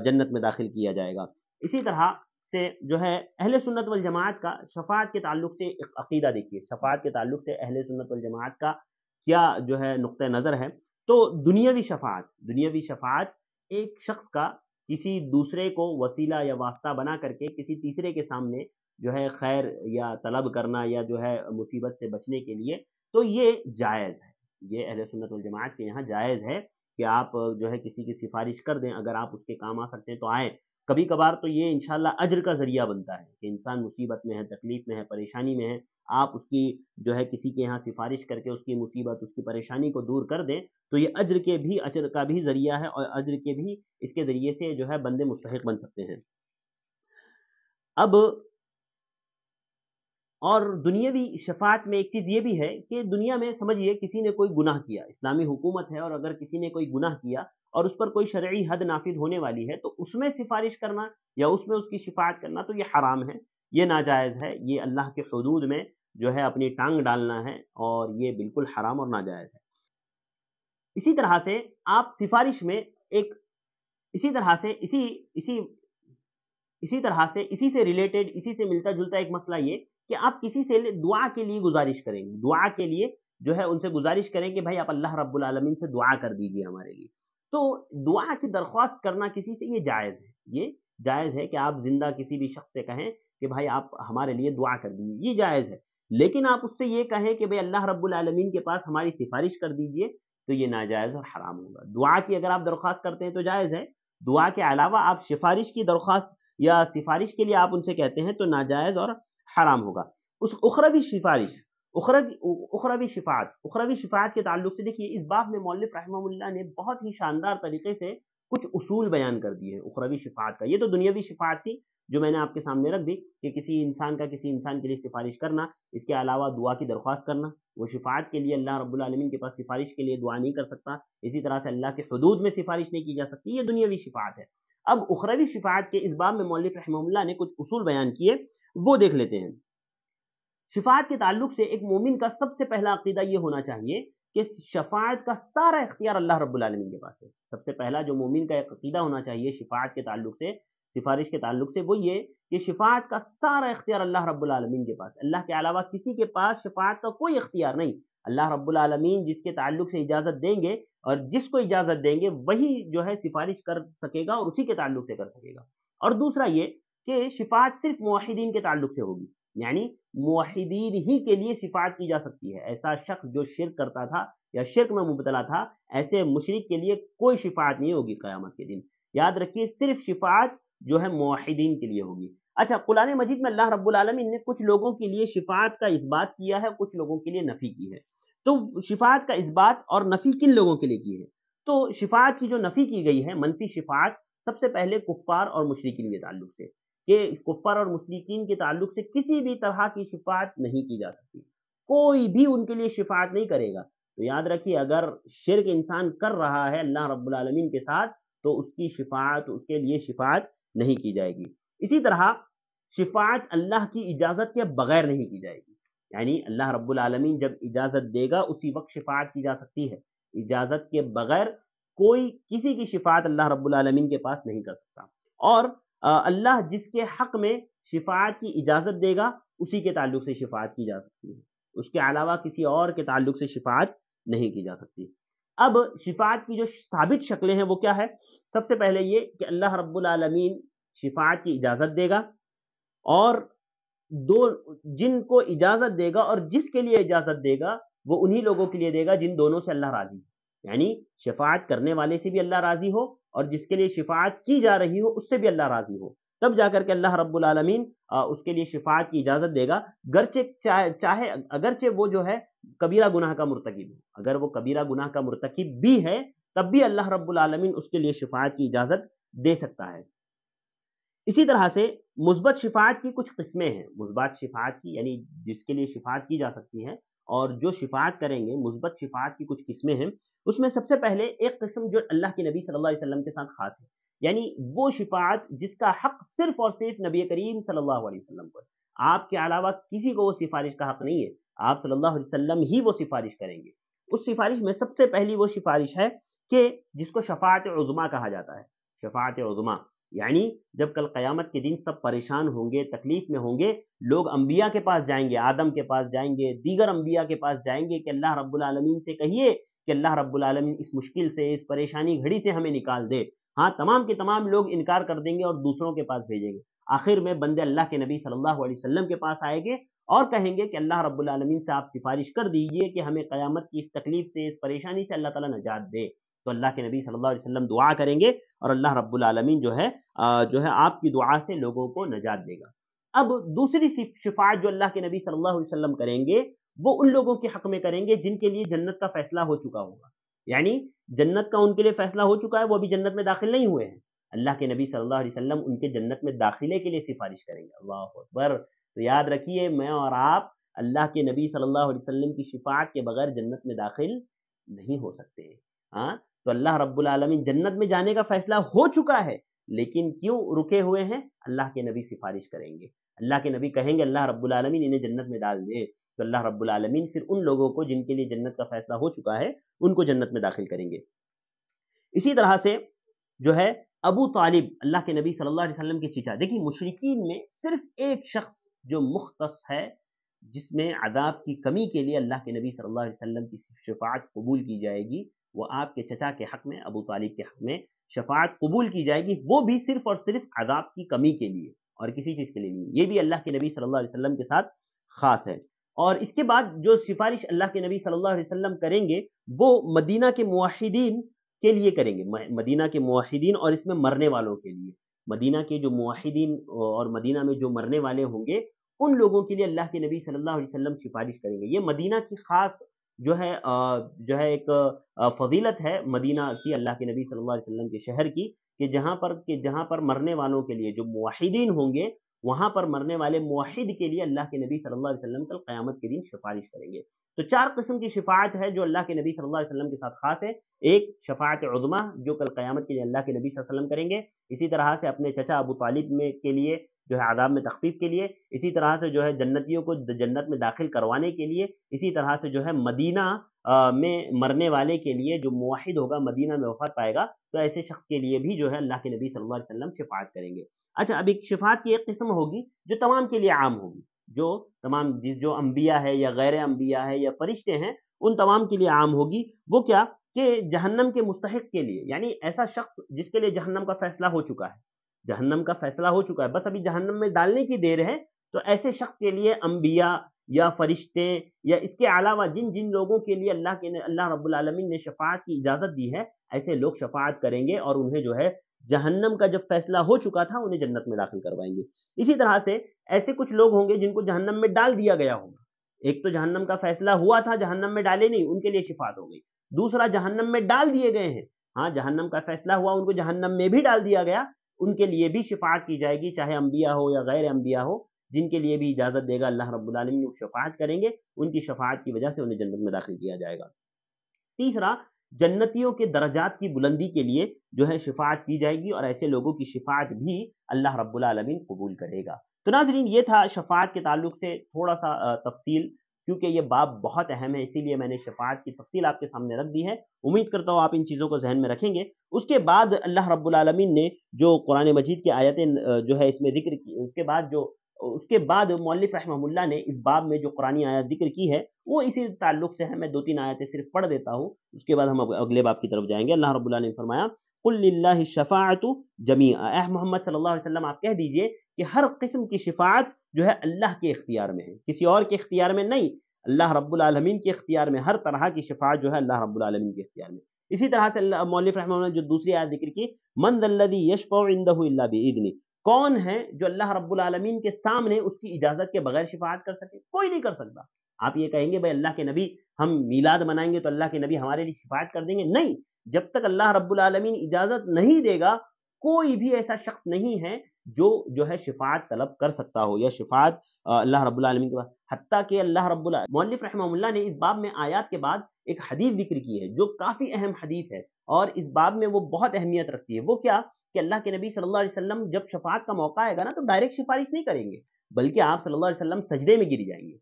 S1: جنت میں داخل کیا جائے گا. اسی طرح سے جو ہے اہل سنت والجماعت کا شفاعت کے تعلق سے ایک عقیدہ دیکھیے، شفاعت کے تعلق سے اہل سنت والجماعت کا کیا جو ہے نقطہ نظر ہے. تو دنیاوی شفاعت ایک شخص کا کسی دوسرے کو وسیلہ یا واسطہ بنا کر کے کسی تیسرے کے سامنے جو ہے خیر یا طلب کرنا یا جو ہے مصیبت سے بچنے کے لیے، تو یہ جائز ہے. یہ اہل سنت والجماعت کے یہاں جائز ہے کہ آپ جو ہے کسی کی سفارش کر دیں، اگر آپ اس کے کام آ سکتے ہیں تو آئیں. کبھی کبھار تو یہ انشاءاللہ اجر کا ذریعہ بنتا ہے کہ انسان مصیبت میں ہے، تکلیف میں ہے، پریشانی میں ہے، آپ اس کی جو ہے کسی کے یہاں سفارش کر کے اس کی مصیبت، اس کی پریشانی کو دور کر دیں، تو یہ اجر کا بھی ذریعہ ہے، اور اجر کے بھی اس کے ذریعے سے جو ہے بندے مستحق بن سکتے ہیں. اب اور دنیاوی شفاعت میں ایک چیز یہ بھی ہے کہ دنیا میں سمجھیے کسی نے کوئی گناہ کیا، اسلامی حکومت ہے، اور اگر کسی نے کوئی گناہ کیا اور اس پر کوئی شرعی حد نافذ ہونے والی ہے، تو اس میں سفارش کرنا یا اس میں اس کی شفاعت کرنا تو یہ حرام ہے، یہ ناجائز ہے، یہ اللہ کے حدود میں جو ہے اپنی ٹانگ ڈالنا ہے، اور یہ بالکل حرام اور ناجائز ہے. اسی طرح سے آپ سفارش میں ایک اسی سے ریلیٹڈ، اسی سے ملتا جلتا ایک مسئلہ یہ کہ آپ کسی سے دعا کے لیے گزارش کریں، دعا کے لیے جو ہے ان سے گزارش کریں کہ بھائی آپ اللہ رب العالمین سے دعا کر دیجئے ہمارے لیے. تو دعا کی درخواست کرنا کسی سے یہ جائز ہے کہ آپ زندہ کسی بھی شخص سے کہیں کہ بھائی آپ ہمارے لیے دعا کر دیجئے، یہ جائز ہے. لیکن آپ اس سے یہ کہیں کہ بھائی اللہ رب العالمین کے پاس ہماری سفارش کر دیجئے، تو یہ ناجائز اور حرام ہوگا. دعا کی اگر آپ درخواست کرتے ہیں تو جائز ہے، دعا کے علاوہ آپ سفارش کی درخواست یا سفارش کے لیے آپ ان سے کہتے ہیں تو ناجائز اور حرام ہوگا. اس اخروی شفاعت کے تعلق سے دیکھیے اس باب میں مؤلف رحمہ اللہ نے بہت ہی شاندار طریقے سے کچھ اصول بیان کر دیے ہیں اخروی شفاعت کا. یہ تو دنیاوی شفاعت تھی جو میں نے آپ کے سامنے رکھ دی کہ کسی انسان کے لیے سفارش کرنا، اس کے علاوہ دعا کی درخواست کرنا، وہ شفاعت کے لیے اللہ رب العالمین کے پاس سفارش کے لیے دعا نہیں کر سکتا، اسی طرح سے اللہ کے حدود میں سفارش نہیں کی جا سکتی، یہ دنیاوی شفاعت ہے. اب اخروی شفاعت کے اس باب میں مؤلف رحمہ اللہ نے کچھ اصول بیان کیے، وہ دیکھ لیتے ہیں. شفاعت کے تعلق سے ایک مومن کا سب سے پہلا عقیدہ یہ ہونا چاہیے کہ شفاعت کا سارا اختیار اللہ رب العالمین کے پاس ہے. سب سے پہلا جو مومن کا ایک عقیدہ ہونا چاہیے شفاعت کے تعلق سے، سفارش کے تعلق سے، وہ یہ کہ شفاعت کا سارا اختیار اللہ رب العالمین کے پاس، اللہ کے علاوہ کسی کے پاس شفاعت کا کوئی اختیار نہیں. اللہ رب العالمین جس کے تعلق سے اجازت دیں گے اور جس کو اجازت دیں گے وہی جو ہے سفارش کر سکے گا اور اسی کے تعلق سے کر سکے گا. اور دوسرا یہ کہ شفاعت صرف موحدین کے تعلق سے ہوگی، یعنی موحدین ہی کے لیے شفاعت کی جا سکتی ہے. ایسا شخص جو شرک کرتا تھا یا شرک میں مبتلا تھا، ایسے مشرک کے لیے کوئی شفاعت نہیں ہوگی قیامت کے دن. یاد رکھیے صرف شفاعت جو ہے موحدین کے لیے ہوگی. اچھا، قرآن مجید میں اللہ رب العالمین نے کچھ لوگوں کے لیے شفاعت کا اثبات کیا ہے، کچھ لوگوں کے لیے نفی کی ہے. تو شفاعت کا اثبات اور نفی کن لوگوں کے لیے کی ہے؟ تو شفاعت کی جو نفی کی گئی ہے، منفی شفاعت، سب سے پہلے کفار اور مشرکین کے تعلق سے، کہ کفار اور مشرکین کے تعلق سے کسی بھی طرح کی شفاعت نہیں کی جا سکتی، کوئی بھی ان کے لیے شفاعت نہیں کرے گا. تو یاد رکھیے اگر شرک انسان کر رہا ہے اللہ رب العالمین کے ساتھ تو اس کی شفاعت، اس کے لیے شفاعت نہیں کی جائے گی. اسی طرح شفاعت اللہ کی اجازت کے بغیر نہیں کی جائے گی، یعنی اللہ رب العالمین جب اجازت دے گا اسی وقت شفاعت کی جا سکتی ہے، اجازت کے بغیر کوئی کسی کی شفاعت اللہ رب العالمین کے پاس نہیں کر سکتا. اور اللہ جس کے حق میں شفاعت کی اجازت دے گا اسی کے تعلق سے شفاعت کی جا سکتی ہے، اس کے علاوہ کسی اور کے تعلق سے شفاعت نہیں کی جا سکتی۔ اب شفاعت کی جو ثابت شکلیں ہیں وہ کیا ہے؟ سب سے پہلے یہ کہ اللہ رب العالمین شفاعت کی اجازت دے گا، اور جن کو اجازت دے گا اور جس کے لیے اجازت دے گا وہ انہی لوگوں کے لیے دے گا جن دونوں سے اللہ راضی ہے، یعنی شفاعت کرنے والے سے بھی اللہ راضی ہو اور جس کے لیے شفاعت کی جا رہی ہو اس سے بھی اللہ راضی ہو، تب جا کر کے اللہ رب العالمین اس کے لیے شفاعت کی اجازت دے گا، چاہے اگرچہ وہ جو ہے کبیرہ گناہ کا مرتکب ہو، اگر وہ کبیرہ گناہ کا مرتکب بھی ہے تب بھی اللہ رب العالمین اس کے لیے شفاعت کی اجازت دے سکتا ہے۔ اسی طرح سے مثبت شفاعت کی کچھ قسمیں ہیں، مثبت شفاعت کی یعنی جس کے لیے شفاعت کی جا سکتی ہے اور جو شفاعت کریں گے، مثبت شفاعت کی کچھ قسمیں ہیں، اس میں سب سے پہلے ایک قسم جو اللہ کے نبی صلی اللہ علیہ وسلم کے ساتھ خاص ہے، یعنی وہ شفاعت جس کا حق صرف اور صرف نبی کریم صلی اللہ علیہ وسلم کو ہے، آپ کے علاوہ کسی کو وہ سفارش کا حق نہیں ہے، آپ صلی اللہ علیہ وسلم ہی وہ سفارش کریں گے۔ اس سفارش میں سب سے پہلی وہ سفارش ہے کہ جس کو شفاعت عظمیٰ کہا جاتا ہے، شفاعت عظمیٰ، یعنی جب کل قیامت کے دن سب پریشان ہوں گے، تکلیف میں ہوں گے، لوگ انبیاء کے پاس جائیں گے، آدم کے پاس جائیں گے، دیگر انبیاء کے پاس جائیں گے کہ اللہ رب العالمین سے کہیے کہ اللہ رب العالمین اس مشکل سے، اس پریشانی گھڑی سے ہمیں نکال دے۔ ہاں، تمام کے تمام لوگ انکار کر دیں گے اور دوسروں کے پاس بھیجیں گے، آخر میں بندے اللہ کے نبی صلی اللہ علیہ وسلم کے پاس آئیں گے اور کہیں گے کہ اللہ رب العالمین سے آپ سفارش کر دیجئے کہ ہمیں قیامت کی اس تکلیف سے، اس پریشانی سے اللہ تعالیٰ نجات دے۔ تو اللہ کے نبی صلی اللہ علیہ وسلم دعا کریں گے اور اللہ رب العالمین جو ہے آپ کی دعا سے لوگوں کو نجات دے گا۔ اب دوسری شفاعت جو اللہ کے نبی صلی اللہ علیہ وسلم کریں گے وہ ان لوگوں کے حق میں کریں گے جن کے لیے جنت کا فیصلہ ہو چکا ہوگا، یعنی جنت کا ان کے لیے فیصلہ ہو چکا ہے، وہ ابھی جنت میں داخل نہیں ہوئے ہیں، اللہ کے نبی صلی اللہ علیہ وسلم ان کے جنت میں داخلے کے لیے سفارش کریں گے۔ اللہ اکبر! تو یاد رکھیے، میں اور آپ اللہ کے نبی صلی اللہ علیہ وسلم کی شفاعت کے بغیر جنت میں داخل نہیں ہو سکتے۔ ہاں، تو اللہ رب العالمین جنت میں جانے کا فیصلہ ہو چکا ہے، لیکن کیوں رکے ہوئے ہیں؟ اللہ کے نبی سفارش کریں گے، اللہ کے نبی کہیں گے اللہ رب العالمین انہیں جنت میں ڈال دے، تو اللہ رب العالمین پھر ان لوگوں کو جن کے لیے جنت کا فیصلہ ہو چکا ہے ان کو جنت میں داخل کریں گے۔ اسی طرح سے جو ہے ابو طالب اللہ کے نبی صلی اللہ علیہ وسلم کے چچا، دیکھیے مشرکین میں صرف ایک شخص جو مختص ہے جس میں عذاب کی کمی کے لیے اللہ کے نبی صلی اللہ علیہ وسلم کی شفاعت قبول کی جائے گی، وہ آپ کے چچا کے حق میں، ابو طالب کے حق میں شفاعت قبول کی جائے گی، وہ بھی صرف اور صرف عذاب کی کمی کے لیے اور کسی چیز کے لیے نہیں۔ یہ بھی اللہ کے نبی صلی اللہ علیہ وسلم کے ساتھ خاص ہے۔ اور اس کے بعد جو سفارش اللہ کے نبی صلی اللہ علیہ وسلم کریں گے وہ مدینہ کے موحدین کے لیے کریں گے، مدینہ کے موحدین اور اس میں مرنے والوں کے لیے، مدینہ کے جو موحدین اور مدینہ میں جو مرنے والے ہوں گے ان لوگوں کے لیے اللہ کے نبی صلی اللہ علیہ وسلم سفارش کریں گے۔ یہ مدینہ کی خاص جو ہے ایک فضیلت ہے مدینہ کی، اللہ کے نبی صلی اللہ علیہ وسلم کے شہر کی، کہ جہاں پر مرنے والوں کے لیے جو موحدین ہوں گے وہاں پر مرنے والے موحد کے لیے اللہ کے نبی صلی اللہ علیہ وسلم کل قیامت کے دن سفارش کریں گے۔ تو 4 قسم کی شفاعت ہے جو اللہ کے نبی صلی اللہ علیہ وسلم کے ساتھ خاص ہے۔ ایک شفاعت عظمیٰ جو کل قیامت کے لیے اللہ کے نبی صلی اللہ علیہ وسلم کریں گے، اسی طرح سے اپنے چچا ابو طالب میں کے لیے جو ہے عذاب میں تخفیف کے لیے، اسی طرح سے جو ہے جنتیوں کو جنت میں داخل کروانے کے لیے، اسی طرح سے جو ہے مدینہ میں مرنے والے کے لیے جو موحد ہوگا مدینہ میں وفات پائے گا تو ایسے شخص کے لیے بھی جو ہے اللہ کے نبی صلی اللہ علیہ وسلم شفاعت کریں گے۔ اچھا، اب ایک شفاعت کی ایک قسم ہوگی جو تمام کے لیے عام ہوگی، جو انبیاء ہے یا غیر انبیاء ہے یا فرشتے ہیں ان تمام کے لیے عام ہوگی۔ وہ کیا کہ جہنم کے مستحق کے لیے، یعنی ایسا شخص جس کے لیے جہنم کا فیصلہ ہو چکا ہے، جہنم کا فیصلہ ہو چکا ہے، بس ابھی جہنم میں ڈالنے کی دیر ہے، تو ایسے شخص کے لیے انبیاء یا فرشتے یا اس کے علاوہ جن لوگوں کے لیے اللہ رب العالمین نے شفاعت کی اجازت دی ہے، ایسے لوگ شفاعت کریں گے اور انہیں جو ہے جہنم کا جب فیصلہ ہو چکا تھا انہیں جنت میں داخل کروائیں گے۔ اسی طرح سے ایسے کچھ لوگ ہوں گے جن کو جہنم میں ڈال دیا گیا ہوگا، ایک تو جہنم کا فیصلہ ہوا تھا جہنم میں ڈالے نہیں، ان کے لیے شفاعت ہو گئی، دوسرا جہنم میں ڈال دیے گئے ہیں، ہاں جہنم کا فیصلہ ہوا ان کو جہنم میں بھی ڈال دیا گیا، ان کے لیے بھی شفاعت کی جائے گی، چاہے انبیاء ہو یا غیر انبیاء ہو، جن کے لیے بھی اجازت دے گا اللہ رب العالمین، وہ شفاعت کریں گے، ان کی شفاعت کی وجہ سے انہیں جنت میں داخل کیا جائے گا۔ تیسرا، جنتیوں کے درجات کی بلندی کے لیے جو ہے شفاعت کی جائے گی اور ایسے لوگوں کی شفاعت بھی اللہ رب العالمین قبول کرے گا۔ تو ناظرین، یہ تھا شفاعت کے تعلق سے تھوڑا سا تفصیل، کیونکہ یہ باب بہت اہم ہے اسی لیے میں نے شفاعت کی تفصیل آپ کے سامنے رکھ دی ہے۔ امید کرتا ہوں آپ ان چیزوں کو ذہن میں رکھیں گے۔ اس کے بعد اللہ رب العالمین نے جو قرآن مجید کی آیتیں جو ہے اس میں ذکر کی، اس کے بعد جو اس کے بعد مؤلف رحمہ اللہ نے اس باب میں جو قرآنی آیت ذکر کی ہے وہ اسی تعلق سے ہے. میں 2-3 آیتیں صرف پڑھ دیتا ہوں، اس کے بعد ہم اگلے باب کی طرف جائیں گے. اللہ رب العالمین نے فرمایا قل للہ الشفاعۃ جمیعا، اے محمد صلی اللہ علیہ وسلم آپ کہہ دیجئے کہ ہر قسم کی شفاعت جو ہے اللہ کے اختیار میں ہے، کسی اور کے اختیار میں نہیں، اللہ رب العالمین کے اختیار میں. ہر طرح کی شفاعت جو ہے اللہ رب العالمین کے اختیار میں. اسی طرح سے مؤلف رحمہ اللہ نے جو دوسری آیت ذکر کی، من ذا الذی یشفع عندہ الا باذنہ، کون ہے جو اللہ رب العالمین کے سامنے اس کی اجازت کے بغیر شفاعت کر سکے؟ کوئی نہیں کر سکتا. آپ یہ کہیں گے بھائی اللہ کے نبی، ہم میلاد منائیں گے تو اللہ کے نبی ہمارے لیے شفاعت کر دیں گے؟ نہیں، جب تک اللہ رب العالمین اجازت نہیں دے گا کوئی بھی ایسا شخص نہیں ہے جو ہے شفاعت طلب کر سکتا ہو یا شفاعت اللہ رب العالمین کے بعد. حتیٰ کہ اللہ رب العالمین مؤلف رحمہ اللہ نے اس باب میں آیات کے بعد ایک حدیث ذکر کی ہے جو کافی اہم حدیث ہے اور اس باب میں وہ بہت اہمیت رکھتی ہے. وہ کیا کہ اللہ کے نبی صلی اللہ علیہ وسلم جب شفاعت کا موقع آئے گا نا تو ڈائریکٹ سفارش نہیں کریں گے، بلکہ آپ صلی اللہ علیہ وسلم سجدے میں گر جائیں گے،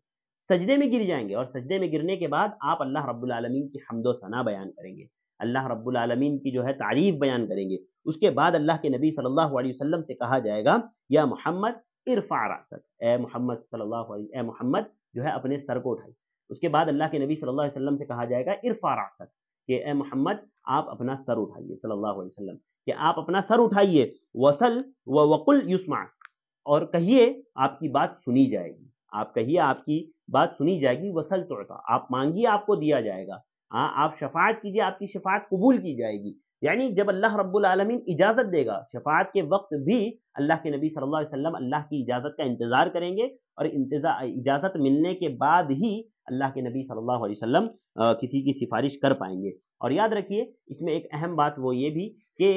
S1: سجدے میں گر جائیں گے، اور سجدے میں گرنے کے بعد آپ اللہ رب العالمین کی حمد و ثنا بیان کریں گے، اللہ رب العالمین کی جو ہے تعریف بیان کریں گے. اس کے بعد اللہ کے نبی صلی اللہ علیہ وسلم سے کہا جائے گا یا محمد ارفع رأسک، اے محمد صلی اللہ علیہ، اے محمد جو ہے اپنے سر کو اٹھائیے. اس کے بعد اللہ کے نبی صلی اللہ علیہ وسلم سے کہا جائے گا ارفع رأسک، کہ اے محمد آپ اپنا سر اٹھائیے صلی اللہ علیہ وسلم، کہ آپ اپنا سر اٹھائیے. وصل وقل یسمع، اور کہیے آپ کی بات سنی جائے گی، آپ کہیے آپ کی بات سنی جائے گی. وصل تعطا، آپ مانگیے آپ کو دیا جائے گا. ہاں، آپ شفاعت کیجیے آپ کی شفاعت قبول کی جائے گی. یعنی جب اللہ رب العالمین اجازت دے گا شفاعت کے وقت بھی اللہ کے نبی صلی اللہ علیہ وسلم اللہ کی اجازت کا انتظار کریں گے، اور اجازت ملنے کے بعد ہی اللہ کے نبی صلی اللہ علیہ وسلم کسی کی سفارش کر پائیں گے. اور یاد رکھیے اس میں ایک اہم بات وہ یہ بھی کہ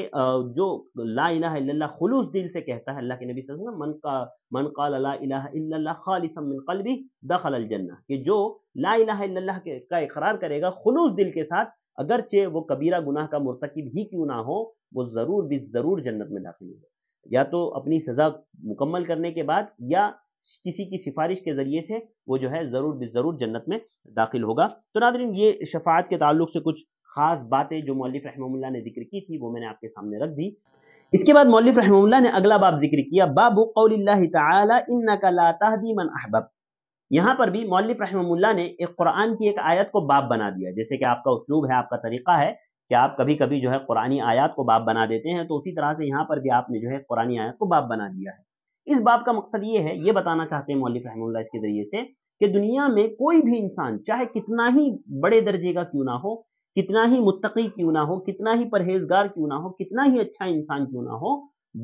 S1: جو لا الہ الا اللہ خلوص دل سے کہتا ہے، اللہ کے نبی صلی اللہ علیہ وسلم من قال لا الہ الا اللہ خالصا من قلبہ دخل الجنہ، کہ جو لا الہ الا اللہ کا اقرار کرے گا خلوص دل کے ساتھ، اگرچہ وہ کبیرہ گناہ کا مرتکب ہی کیوں نہ ہو، وہ ضرور ضرور جنت میں داخل ہوگا، یا تو اپنی سزا مکمل کرنے کے بعد یا کسی کی سفارش کے ذریعے سے وہ جو ہے ضرور جنت میں داخل ہوگا. تو ناظرین یہ شفاعت کے تعلق سے کچھ خاص باتیں جو مؤلف رحمہ اللہ نے ذکر کی تھی وہ میں نے آپ کے سامنے رکھ دی. اس کے بعد مؤلف رحمہ اللہ نے اگلا باب ذکر کیا، باب قول اللہ تعالی انک لا تہدی من احببت. یہاں پر بھی مؤلف رحمہ اللہ نے ایک قرآن کی ایک آیت کو باب بنا دیا. جیسے کہ آپ کا اسلوب ہے، آپ کا طریقہ ہے کہ آپ کبھی کبھی جو ہے قرآنی آیات کو باب بنا دیتے ہیں، تو اسی طرح سے یہاں پر بھی آپ نے جو ہے قرآنی آیت کو باب بنا دیا ہے. اس باب کا مقصد یہ ہے، یہ بتانا چاہتے ہیں مؤلف رحمہ اللہ اس کے ذریعے سے کہ دنیا میں کوئی بھی انسان چاہے کتنا ہی بڑے درجے کا کیوں نہ ہو، کتنا ہی متقی کیوں نہ ہو، کتنا ہی پرہیزگار کیوں نہ ہو، کتنا ہی اچھا انسان کیوں نہ ہو،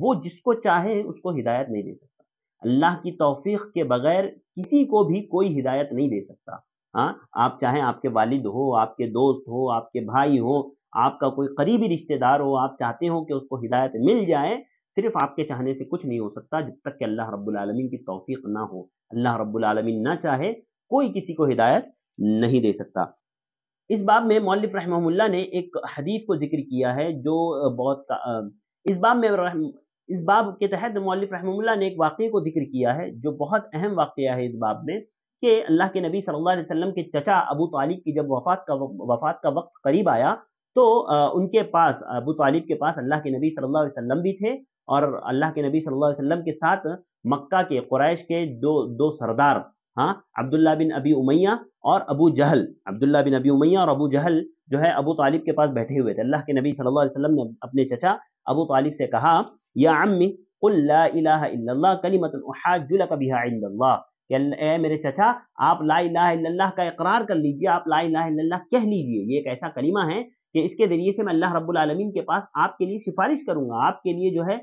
S1: وہ جس کو چاہے اس کو ہدایت نہیں دے سکتا. اللہ کی توفیق کے بغیر کسی کو بھی کوئی ہدایت نہیں دے سکتا. ہاں، آپ چاہیں آپ کے والد ہو، آپ کے دوست ہو، آپ کے بھائی ہو، آپ کا کوئی قریبی رشتہ دار ہو، آپ چاہتے ہو کہ اس کو ہدایت مل جائے، صرف آپ کے چاہنے سے کچھ نہیں ہو سکتا جب تک کہ اللہ رب العالمین کی توفیق نہ ہو. اللہ رب العالمین نہ چاہے کوئی کسی کو ہدایت نہیں دے سکتا. اس باب میں مؤلف رحمہ اللہ نے ایک حدیث کو ذکر کیا ہے جو بہت اس باب کے تحت مؤلف رحمہ اللہ نے ایک واقعے کو ذکر کیا ہے جو بہت اہم واقعہ ہے اس باب میں، کہ اللہ کے نبی صلی اللہ علیہ وسلم کے چچا ابو طالب کی جب وفات کا وقت قریب آیا تو ان کے پاس، ابو طالب کے پاس اللہ کے نبی صلی اللہ علیہ وسلم بھی تھے، اور اللہ کے نبی صلی اللہ علیہ وسلم کے ساتھ مکہ کے قریش کے دو سردار، ہاں، عبداللہ بن ابی امیہ اور ابو جہل. عبداللہ بن ابی امیہ اور ابو جہل جو ہے ابو طالب کے پاس بیٹھے ہوئے تھے. اللہ کے نبی صلی اللہ علیہ وسلم نے اپنے چچا ابو طالب سے کہا یا عمی قل لا الہ الا اللہ کلمۃ احاج لک بها عند اللہ، کہ اے میرے چچا آپ لا الہ الا اللہ کا اقرار کر لیجئے، آپ لا الہ الا اللہ کہہ لیجئے. یہ ایک ایسا کلمہ ہے کہ اس کے ذریعے سے میں اللہ رب العالمین کے پاس آپ کے لیے سفارش کروں گا، آپ کے لیے جو ہے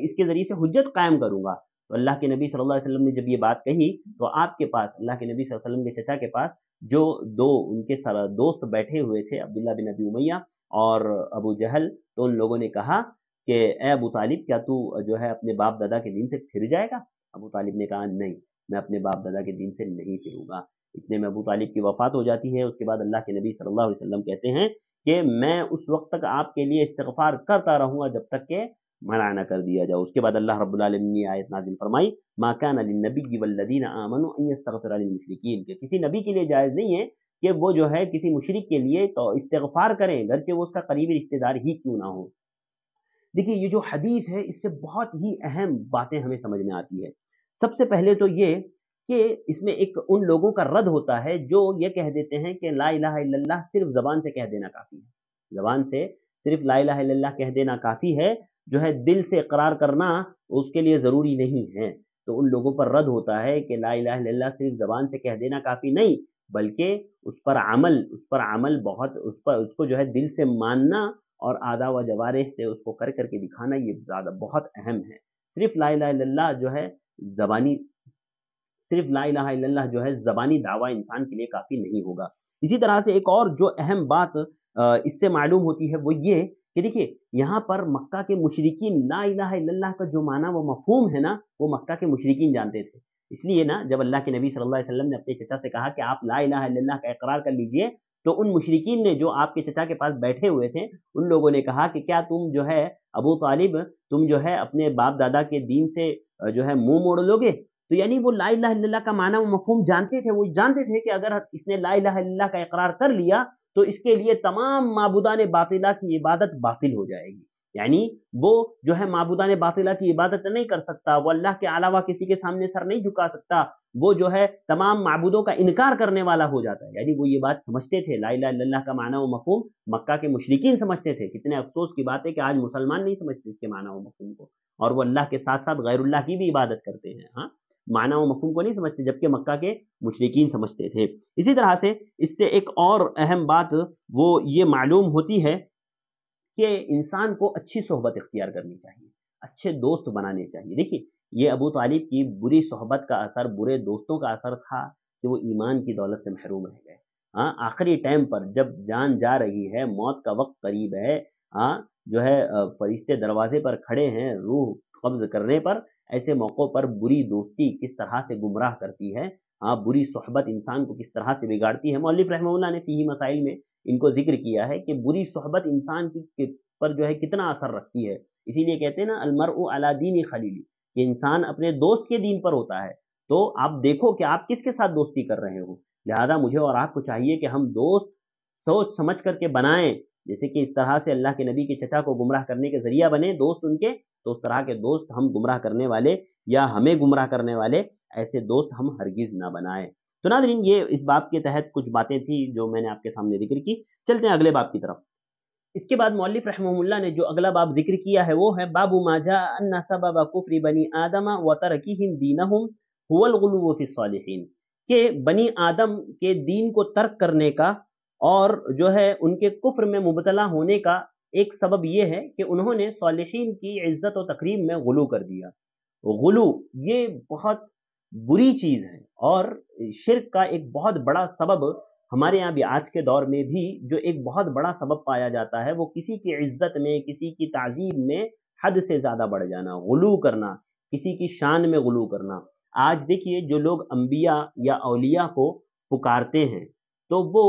S1: اس کے ذریعے سے حجت قائم کروں گا. تو اللہ کے نبی صلی اللہ علیہ وسلم نے جب یہ بات کہی تو آپ کے پاس، اللہ کے نبی صلی اللہ علیہ وسلم کے چچا کے پاس جو دو ان کے دوست بیٹھے ہوئے تھے، عبداللہ بن ابی امیہ اور ابو جہل، تو ان لوگوں نے کہا کہ اے ابو طالب کیا تو جو ہے اپنے باپ دادا کے دین سے پھر جائے گا؟ ابو طالب نے کہا نہیں، میں اپنے باپ دادا کے دین سے نہیں پھروں گا. اتنے میں ابو طالب کی وفات ہو جاتی ہے. اس کے بعد اللہ کے نبی صلی اللہ علیہ وسلم کہتے ہیں کہ میں اس وقت تک آپ کے لیے استغفار کرتا رہوں گا جب تک کہ منع نہ کر دیا جائے. اس کے بعد اللہ رب العالمین نے آیت نازل فرمائی ما کان للنبی والذین آمنوا ان یستغفر للمشرکین، کہ کسی نبی کے لیے جائز نہیں ہے کہ وہ جو ہے کسی مشرک کے لیے تو استغفار کریں گرچہ وہ اس کا قریبی رشتہ دار ہی کیوں نہ ہو. دیکھیے یہ جو حدیث ہے اس سے بہت ہی اہم باتیں ہمیں سمجھ میں آتی ہے. سب سے پہلے تو یہ کہ اس میں ایک ان لوگوں کا رد ہوتا ہے جو یہ کہہ دیتے ہیں کہ لا الہ الا اللہ صرف زبان سے کہہ دینا کافی ہے، زبان سے صرف لا الہ الا اللہ کہہ دینا کافی ہے، جو ہے دل سے اقرار کرنا اس کے لیے ضروری نہیں ہے۔ تو ان لوگوں پر رد ہوتا ہے کہ لا الہ الا اللہ صرف زبان سے کہہ دینا کافی نہیں، بلکہ اس پر عمل بہت، اس کو جو ہے دل سے ماننا اور اعضاء و جوارح سے اس کو کر کر کے دکھانا، یہ زیادہ بہت اہم ہے۔ صرف لا الہ الا اللہ جو ہے زبانی، صرف لا الہ الا اللہ جو ہے زبانی دعویٰ انسان کے لیے کافی نہیں ہوگا۔ اسی طرح سے ایک اور جو اہم بات اس سے معلوم ہوتی ہے وہ یہ کہ دیکھیے یہاں پر مکہ کے مشرکین لا الہ الا اللہ کا جو معنی وہ مفہوم ہے نا، وہ مکہ کے مشرکین جانتے تھے۔ اس لیے نا جب اللہ کے نبی صلی اللہ علیہ وسلم نے اپنے چچا سے کہا کہ آپ لا الہ الا اللہ کا اقرار کر لیجئے، تو ان مشرکین نے جو آپ کے چچا کے پاس بیٹھے ہوئے تھے ان لوگوں نے کہا کہ کیا تم جو ہے ابو طالب، تم جو ہے اپنے باپ دادا کے دین سے جو ہے منہ موڑ لو گے؟ تو یعنی وہ لا الہ الا اللہ کا معنی و مفہوم جانتے تھے، وہ جانتے تھے کہ اگر اس نے لا الہ الا اللہ کا اقرار کر لیا تو اس کے لیے تمام معبودان باطلہ کی عبادت باطل ہو جائے گی، یعنی وہ جو ہے معبودان باطلہ کی عبادت نہیں کر سکتا، وہ اللہ کے علاوہ کسی کے سامنے سر نہیں جھکا سکتا، وہ جو ہے تمام معبودوں کا انکار کرنے والا ہو جاتا ہے۔ یعنی وہ یہ بات سمجھتے تھے، لا الہ الا اللہ کا معنی و مفہوم مکہ کے مشرکین سمجھتے تھے۔ کتنے افسوس کی بات ہے کہ آج مسلمان نہیں سمجھتے اس کے معنی و مفہوم کو، اور وہ اللہ کے ساتھ ساتھ غیر اللہ کی بھی عبادت کرتے ہیں، ہاں معنی و مفہوم کو نہیں سمجھتے، جبکہ مکہ کے مشرکین سمجھتے تھے۔ اسی طرح سے اس سے ایک اور اہم بات وہ یہ معلوم ہوتی ہے کہ انسان کو اچھی صحبت اختیار کرنی چاہیے، اچھے دوست بنانے چاہیے۔ دیکھیے یہ ابو طالب کی بری صحبت کا اثر، برے دوستوں کا اثر تھا کہ وہ ایمان کی دولت سے محروم رہ گئے۔ ہاں آخری ٹائم پر جب جان جا رہی ہے، موت کا وقت قریب ہے، ہاں جو ہے فرشتے دروازے پر کھڑے ہیں روح قبض کرنے پر، ایسے موقعوں پر بری دوستی کس طرح سے گمراہ کرتی ہے، ہاں بری صحبت انسان کو کس طرح سے بگاڑتی ہے۔ مؤلف رحمہ اللہ نے فیہ مسائل میں ان کو ذکر کیا ہے کہ بری صحبت انسان کی پر جو ہے کتنا اثر رکھتی ہے۔ اسی لیے کہتے ہیں نا المرء علی دین خلیلی، کہ انسان اپنے دوست کے دین پر ہوتا ہے۔ تو آپ دیکھو کہ آپ کس کے ساتھ دوستی کر رہے ہو، لہذا مجھے اور آپ کو چاہیے کہ ہم دوست سوچ سمجھ کر کے بنائیں، جیسے کہ اس طرح سے اللہ کے نبی کے چچا کو گمراہ کرنے کے ذریعہ بنے دوست ان کے، تو اس طرح کے دوست ہم گمراہ کرنے والے یا ہمیں گمراہ کرنے والے ایسے دوست ہم ہرگز نہ بنائیں۔ تو ناظرین یہ اس باب کے تحت کچھ باتیں تھیں جو میں نے آپ کے سامنے ذکر کی۔ چلتے ہیں اگلے باب کی طرف۔ اس کے بعد مؤلف رحمہ اللہ نے جو اگلا باب ذکر کیا ہے وہ ہے باب ما جاء ان سبب کفر بنی آدم وترکہم دینہم هو الغلو فی الصالحین، کہ بنی آدم کے دین کو ترک کرنے کا اور جو ہے ان کے کفر میں مبتلا ہونے کا ایک سبب یہ ہے کہ انہوں نے صالحین کی عزت و تکریم میں غلو کر دیا۔ غلو یہ بہت بری چیز ہے اور شرک کا ایک بہت بڑا سبب ہمارے یہاں بھی آج کے دور میں بھی جو ایک بہت بڑا سبب پایا جاتا ہے وہ کسی کی عزت میں، کسی کی تعظیم میں حد سے زیادہ بڑھ جانا، غلو کرنا، کسی کی شان میں غلو کرنا۔ آج دیکھیے جو لوگ انبیاء یا اولیاء کو پکارتے ہیں تو وہ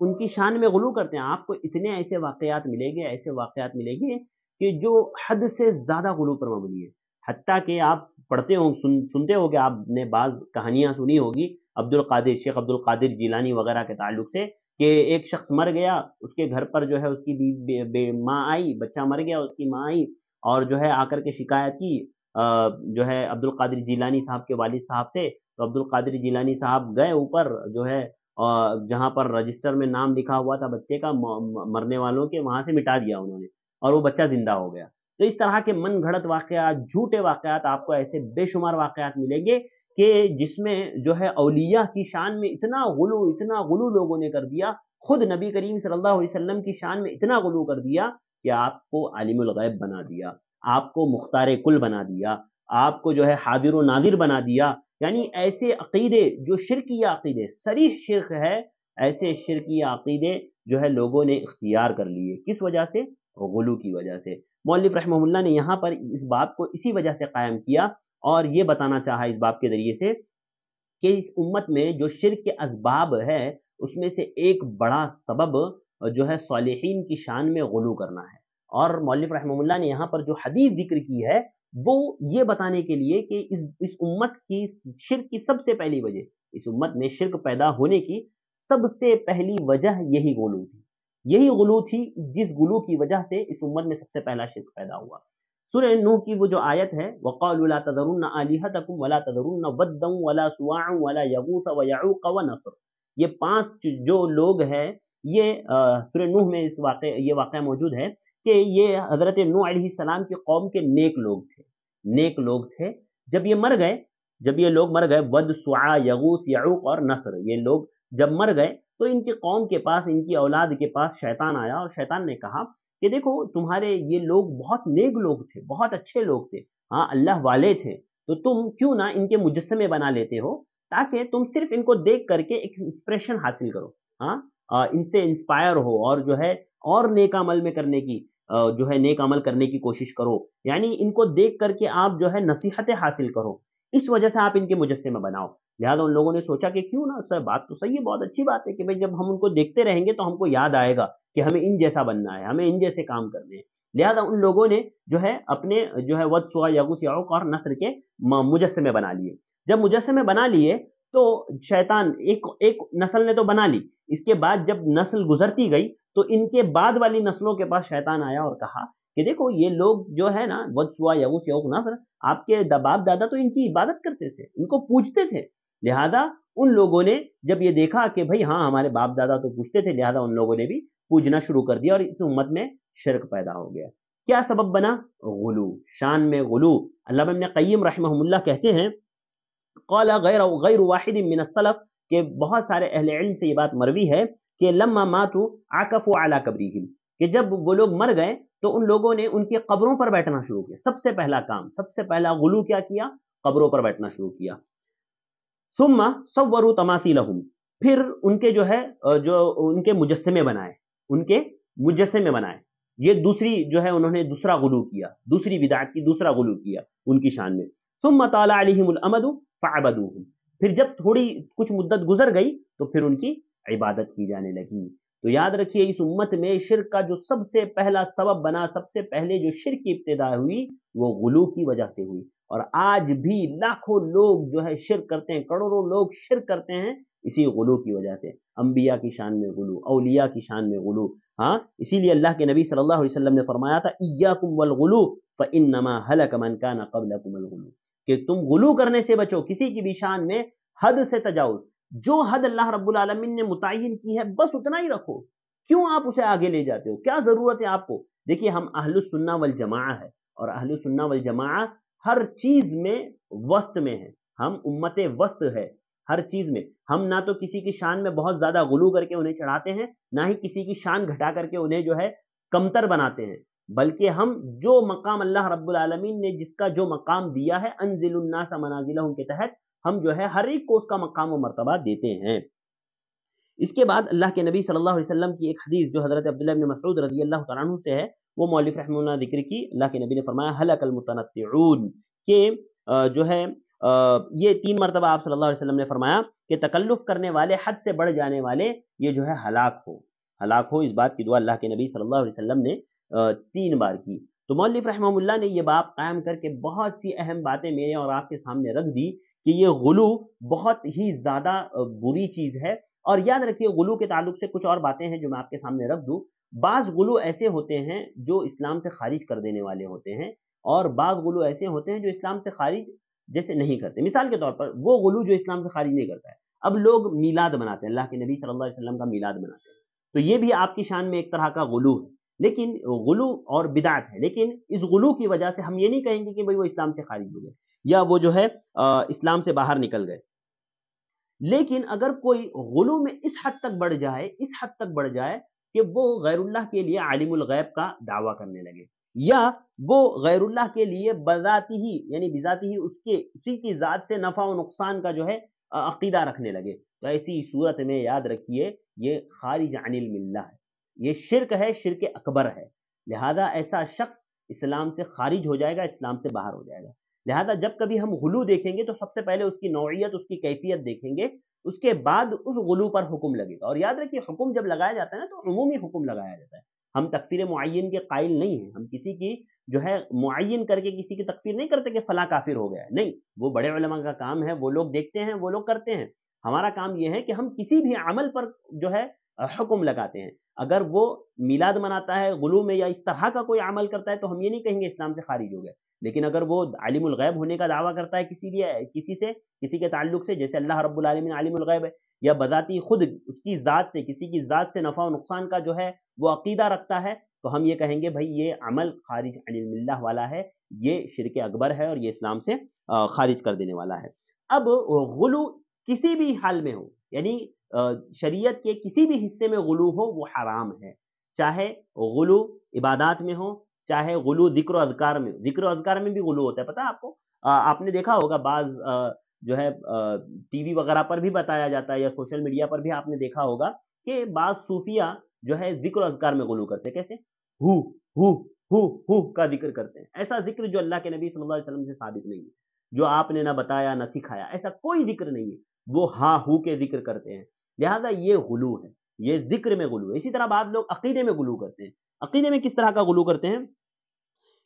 S1: ان کی شان میں غلو کرتے ہیں۔ آپ کو اتنے ایسے واقعات ملیں گے کہ جو حد سے زیادہ غلو پر مبنی ہے، حتیٰ کہ آپ پڑھتے ہوں سنتے ہو کہ آپ نے بعض کہانیاں سنی ہوگی شیخ عبد القادر جیلانی وغیرہ کے تعلق سے، کہ ایک شخص مر گیا، اس کے گھر پر جو ہے اس کی ماں آئی، بچہ مر گیا، اس کی ماں آئی اور جو ہے آ کر کے شکایت کی جو ہے عبد القادر جیلانی صاحب کے والد صاحب سے۔ تو عبد القادر جیلانی صاحب گئے اوپر جو ہے جہاں پر رجسٹر میں نام لکھا ہوا تھا بچے کا مرنے والوں کے، وہاں سے مٹا دیا انہوں نے اور وہ بچہ زندہ ہو گیا۔ تو اس طرح کے من گھڑت واقعات، جھوٹے واقعات آپ کو ایسے بے شمار واقعات ملیں گے کہ جس میں جو ہے اولیاء کی شان میں اتنا غلو لوگوں نے کر دیا، خود نبی کریم صلی اللہ علیہ وسلم کی شان میں اتنا غلو کر دیا کہ آپ کو عالم الغیب بنا دیا، آپ کو مختار کل بنا دیا، آپ کو جو ہے حاضر و ناظر بنا دیا۔ یعنی ایسے عقیدے جو شرکیہ عقیدے، صریح شرک ہے، ایسے شرکیہ عقیدے جو ہے لوگوں نے اختیار کر لیے، کس وجہ سے؟ غلو کی وجہ سے۔ مؤلف رحمہ اللہ نے یہاں پر اس بات کو اسی وجہ سے قائم کیا اور یہ بتانا چاہا اس باب کے ذریعے سے کہ اس امت میں جو شرک کے اسباب ہے اس میں سے ایک بڑا سبب جو ہے صالحین کی شان میں غلو کرنا ہے۔ اور مؤلف رحمہ اللہ نے یہاں پر جو حدیث ذکر کی ہے وہ یہ بتانے کے لیے کہ اس امت کی شرک کی سب سے پہلی وجہ، اس امت میں شرک پیدا ہونے کی سب سے پہلی وجہ یہی غلو تھی، یہی غلو تھی جس غلو کی وجہ سے اس امت میں سب سے پہلا شرک پیدا ہوا۔ سورہ نوح کی وہ جو آیت ہے وَقَالُوا لَا تَذَرُنَّ آلِهَتَكُمْ وَلَا تَذَرُنَّ وَدًّا وَلَا سُوَاعًا وَلَا يَغُوثَ وَيَعُوقَ وَنَسْرَ، یہ 5 جو لوگ ہیں یہ سورہ نوح میں یہ واقعہ موجود ہے کہ یہ حضرت نوح علیہ السلام کی قوم کے نیک لوگ تھے. جب یہ لوگ مر گئے ود، سواع، یغوث، یعوق اور نصر، یہ لوگ جب مر گئے تو ان کی قوم کے پاس، ان کی اولاد کے پاس شیطان آیا اور شیطان نے کہا کہ دیکھو تمہارے یہ لوگ بہت نیک لوگ تھے، بہت اچھے لوگ تھے، ہاں اللہ والے تھے، تو تم کیوں نہ ان کے مجسمے بنا لیتے ہو تاکہ تم صرف ان کو دیکھ کر کے ایک انسپریشن حاصل کرو، ہاں ان سے انسپائر ہو اور جو ہے اور نیک عمل میں کرنے کی نیک عمل کرنے کی کوشش کرو، یعنی ان کو دیکھ کر کے آپ جو ہے نصیحتیں حاصل کرو، اس وجہ سے آپ ان کے مجسمے بناؤ. لہٰذا ان لوگوں نے سوچا کہ کیوں نہ سر، بات تو صحیح ہے، بہت اچھی بات ہے کہ بھئی جب ہم ان کو دیکھتے رہیں گے تو ہم کو یاد آئے گا کہ ہمیں ان جیسا بننا ہے، ہمیں ان جیسے کام کرنے ہیں. لہٰذا ان لوگوں نے جو ہے اپنے ود، سوا، یغوث، یعوق اور نصر کے مجسمے بنا لیے. جب مجسمے بنا لیے تو شیطان ایک نسل نے تو بنا لی، اس کے بعد جب نسل گزرتی گئی تو ان کے بعد والی نسلوں کے پاس شیطان آیا اور کہا کہ دیکھو یہ لوگ جو ہے نا ود، سوا، یغوث، یعوق، نصر، آپ کے باپ دادا تو ان کی عبادت کرتے تھے، ان کو پوجتے تھے. لہذا ان لوگوں نے جب یہ دیکھا کہ بھئی ہاں ہمارے باپ دادا تو پوجتے تھے، لہذا ان لوگوں نے بھی پوجنا شروع کر دیا اور اس امت میں شرک پیدا ہو گیا. کیا سبب بنا؟ غلو، شان میں غلو. علامہ ابن قیم رحمہ اللہ کہتے ہیں قال غیر واحد من السلف، کہ بہت سارے اہل علم سے یہ بات مروی ہے کہ لما ماتوا عکفوا علی قبرہم، کہ جب وہ لوگ مر گئے تو ان لوگوں نے ان کی قبروں پر بیٹھنا شروع کیا. سب سے پہلا کام، سب سے پہلا غلو کیا کیا؟ قبروں پر بیٹھنا شروع کیا. ثم صوروا تماثیلہم، پھر ان کے ان کے مجسمے بنائے. یہ انہوں نے دوسرا غلو کیا، دوسری بدعت کی، دوسرا غلو کیا ان کی شان میں. ثم طال علیہم الامد فعبدوہم، پھر جب تھوڑی کچھ مدت گزر گئی تو پھر ان کی عبادت کی جانے لگی. تو یاد رکھیے اس امت میں شرک کا جو سب سے پہلا سبب بنا، سب سے پہلے جو شرک کی ابتدا ہوئی وہ غلو کی وجہ سے ہوئی. اور آج بھی لاکھوں لوگ جو ہے شرک کرتے ہیں، کروڑوں لوگ شرک کرتے ہیں اسی غلو کی وجہ سے. انبیاء کی شان میں غلو، اولیاء کی شان میں غلو. ہاں اسی لیے اللہ کے نبی صلی اللہ علیہ وسلم نے فرمایا تھا ایاکم والغلو فانما هلك من كان قبلكم الغلو، کہ تم غلو کرنے سے بچو، کسی کی بھی شان میں حد سے تجاوز. جو حد اللہ رب العالمین نے متعین کی ہے بس اتنا ہی رکھو، کیوں آپ اسے آگے لے جاتے ہو؟ کیا ضرورت ہے آپ کو؟ دیکھیے ہم اہل السنہ والجماعہ ہے، اور اہل السنہ والجماعہ ہر چیز میں وسط میں ہے، ہم امت وسط ہے. ہر چیز میں ہم نہ تو کسی کی شان میں بہت زیادہ غلو کر کے انہیں چڑھاتے ہیں، نہ ہی کسی کی شان گھٹا کر کے انہیں جو ہے کمتر بناتے ہیں، بلکہ ہم جو مقام اللہ رب العالمین نے جس کا جو مقام دیا ہے انزل الناس منازلہم کے تحت ہم جو ہے ہر ایک کو اس کا مقام و مرتبہ دیتے ہیں. اس کے بعد اللہ کے نبی صلی اللہ علیہ وسلم کی ایک حدیث جو حضرت عبداللہ بن مسعود رضی اللہ تعالیٰ عنہ سے ہے، وہ مؤلف رحمہ اللہ ذکر کی. اللہ کے نبی نے فرمایا ہلک المتنطعون، کہ جو ہے یہ 3 مرتبہ آپ صلی اللہ علیہ وسلم نے فرمایا کہ تکلف کرنے والے، حد سے بڑھ جانے والے یہ جو ہے ہلاک ہو. اس بات کی دعا اللہ کے نبی صلی اللہ علیہ وسلم نے 3 بار کی. تو مؤلف رحمہ اللہ نے یہ باب قائم کر کے بہت سی اہم باتیں میرے اور آپ کے سامنے رکھ دی کہ یہ غلو بہت ہی زیادہ بری چیز ہے. اور یاد رکھیے غلو کے تعلق سے کچھ اور باتیں ہیں جو میں آپ کے سامنے رکھ دوں. بعض غلو ایسے ہوتے ہیں جو اسلام سے خارج کر دینے والے ہوتے ہیں، اور بعض غلو ایسے ہوتے ہیں جو اسلام سے خارج جیسے نہیں کرتے. مثال کے طور پر وہ غلو جو اسلام سے خارج نہیں کرتا ہے، اب لوگ میلاد مناتے ہیں، اللہ کے نبی صلی اللہ علیہ وسلم کا میلاد مناتے ہیں، تو یہ بھی آپ کی شان میں ایک طرح کا غلو ہے، لیکن غلو اور بدعت ہے. لیکن اس غلو کی وجہ سے ہم یہ نہیں کہیں گے کہ بھئی وہ اسلام سے خارج ہو گئے یا وہ جو ہے اسلام سے باہر نکل گئے. لیکن اگر کوئی غلو میں اس حد تک بڑھ جائے کہ وہ غیر اللہ کے لیے عالم الغیب کا دعویٰ کرنے لگے، یا وہ غیر اللہ کے لیے بذاتی ہی یعنی بذاتی ہی اسی کی ذات سے نفع و نقصان کا جو ہے عقیدہ رکھنے لگے، تو ایسی صورت میں یاد رکھیے یہ خارج عن الملہ ہے، یہ شرک ہے، شرک اکبر ہے. لہذا ایسا شخص اسلام سے خارج ہو جائے گا، اسلام سے باہر ہو جائے گا. لہذا جب کبھی ہم غلو دیکھیں گے تو سب سے پہلے اس کی نوعیت، اس کی کیفیت دیکھیں گے، اس کے بعد اس غلو پر حکم لگے گا. اور یاد رکھیے حکم جب لگایا جاتا ہے نا تو عمومی حکم لگایا جاتا ہے. ہم تکفیر معین کے قائل نہیں ہیں، ہم کسی کی جو ہے معین کر کے کسی کی تکفیر نہیں کرتے کہ فلاں کافر ہو گیا ہے، نہیں، وہ بڑے علماء کا کام ہے، وہ لوگ دیکھتے ہیں، وہ لوگ کرتے ہیں. ہمارا کام یہ ہے کہ ہم کسی بھی عمل پر جو ہے حکم لگاتے ہیں. اگر وہ میلاد مناتا ہے غلو میں یا اس طرح کا کوئی عمل کرتا ہے تو ہم یہ نہیں کہیں گے اسلام سے خارج ہو گیا، لیکن اگر وہ عالم الغیب ہونے کا دعویٰ کرتا ہے کسی کے تعلق سے، جیسے اللہ رب العالمین عالم الغیب ہے، یا بذاتی خود اس کی ذات سے، کسی کی ذات سے نفع و نقصان کا جو ہے وہ عقیدہ رکھتا ہے، تو ہم یہ کہیں گے بھائی یہ عمل خارج عن الملہ والا ہے، یہ شرک اکبر ہے اور یہ اسلام سے خارج کر دینے والا ہے۔ اب غلو کسی بھی حال میں ہو، یعنی شریعت کے کسی بھی حصے میں غلو ہو وہ حرام ہے، چاہے غلو عبادات میں ہو، چاہے غلو ذکر و اذکار میں، ذکر و اذکار میں بھی غلو ہوتا ہے، پتہ ہے آپ کو؟ آپ نے دیکھا ہوگا بعض جو ہے ٹی وی وغیرہ پر بھی بتایا جاتا ہے یا سوشل میڈیا پر بھی آپ نے دیکھا ہوگا کہ بعض صوفیہ جو ہے ذکر و اذکار میں غلو کرتے ہیں، کیسے؟ ہو ہو ہو کا ذکر کرتے ہیں، ایسا ذکر جو اللہ کے نبی صلی اللہ علیہ وسلم سے ثابت نہیں ہے، جو آپ نے نہ بتایا نہ سکھایا، ایسا کوئی ذکر نہیں ہے، وہ ہاں ہو کے ذکر کرتے ہیں، لہذا یہ غلو ہے، یہ ذکر میں غلو ہے۔ اسی طرح بعض لوگ عقیدے میں غلو کرتے ہیں، عقیدے میں کس طرح کا غلو کرتے ہیں؟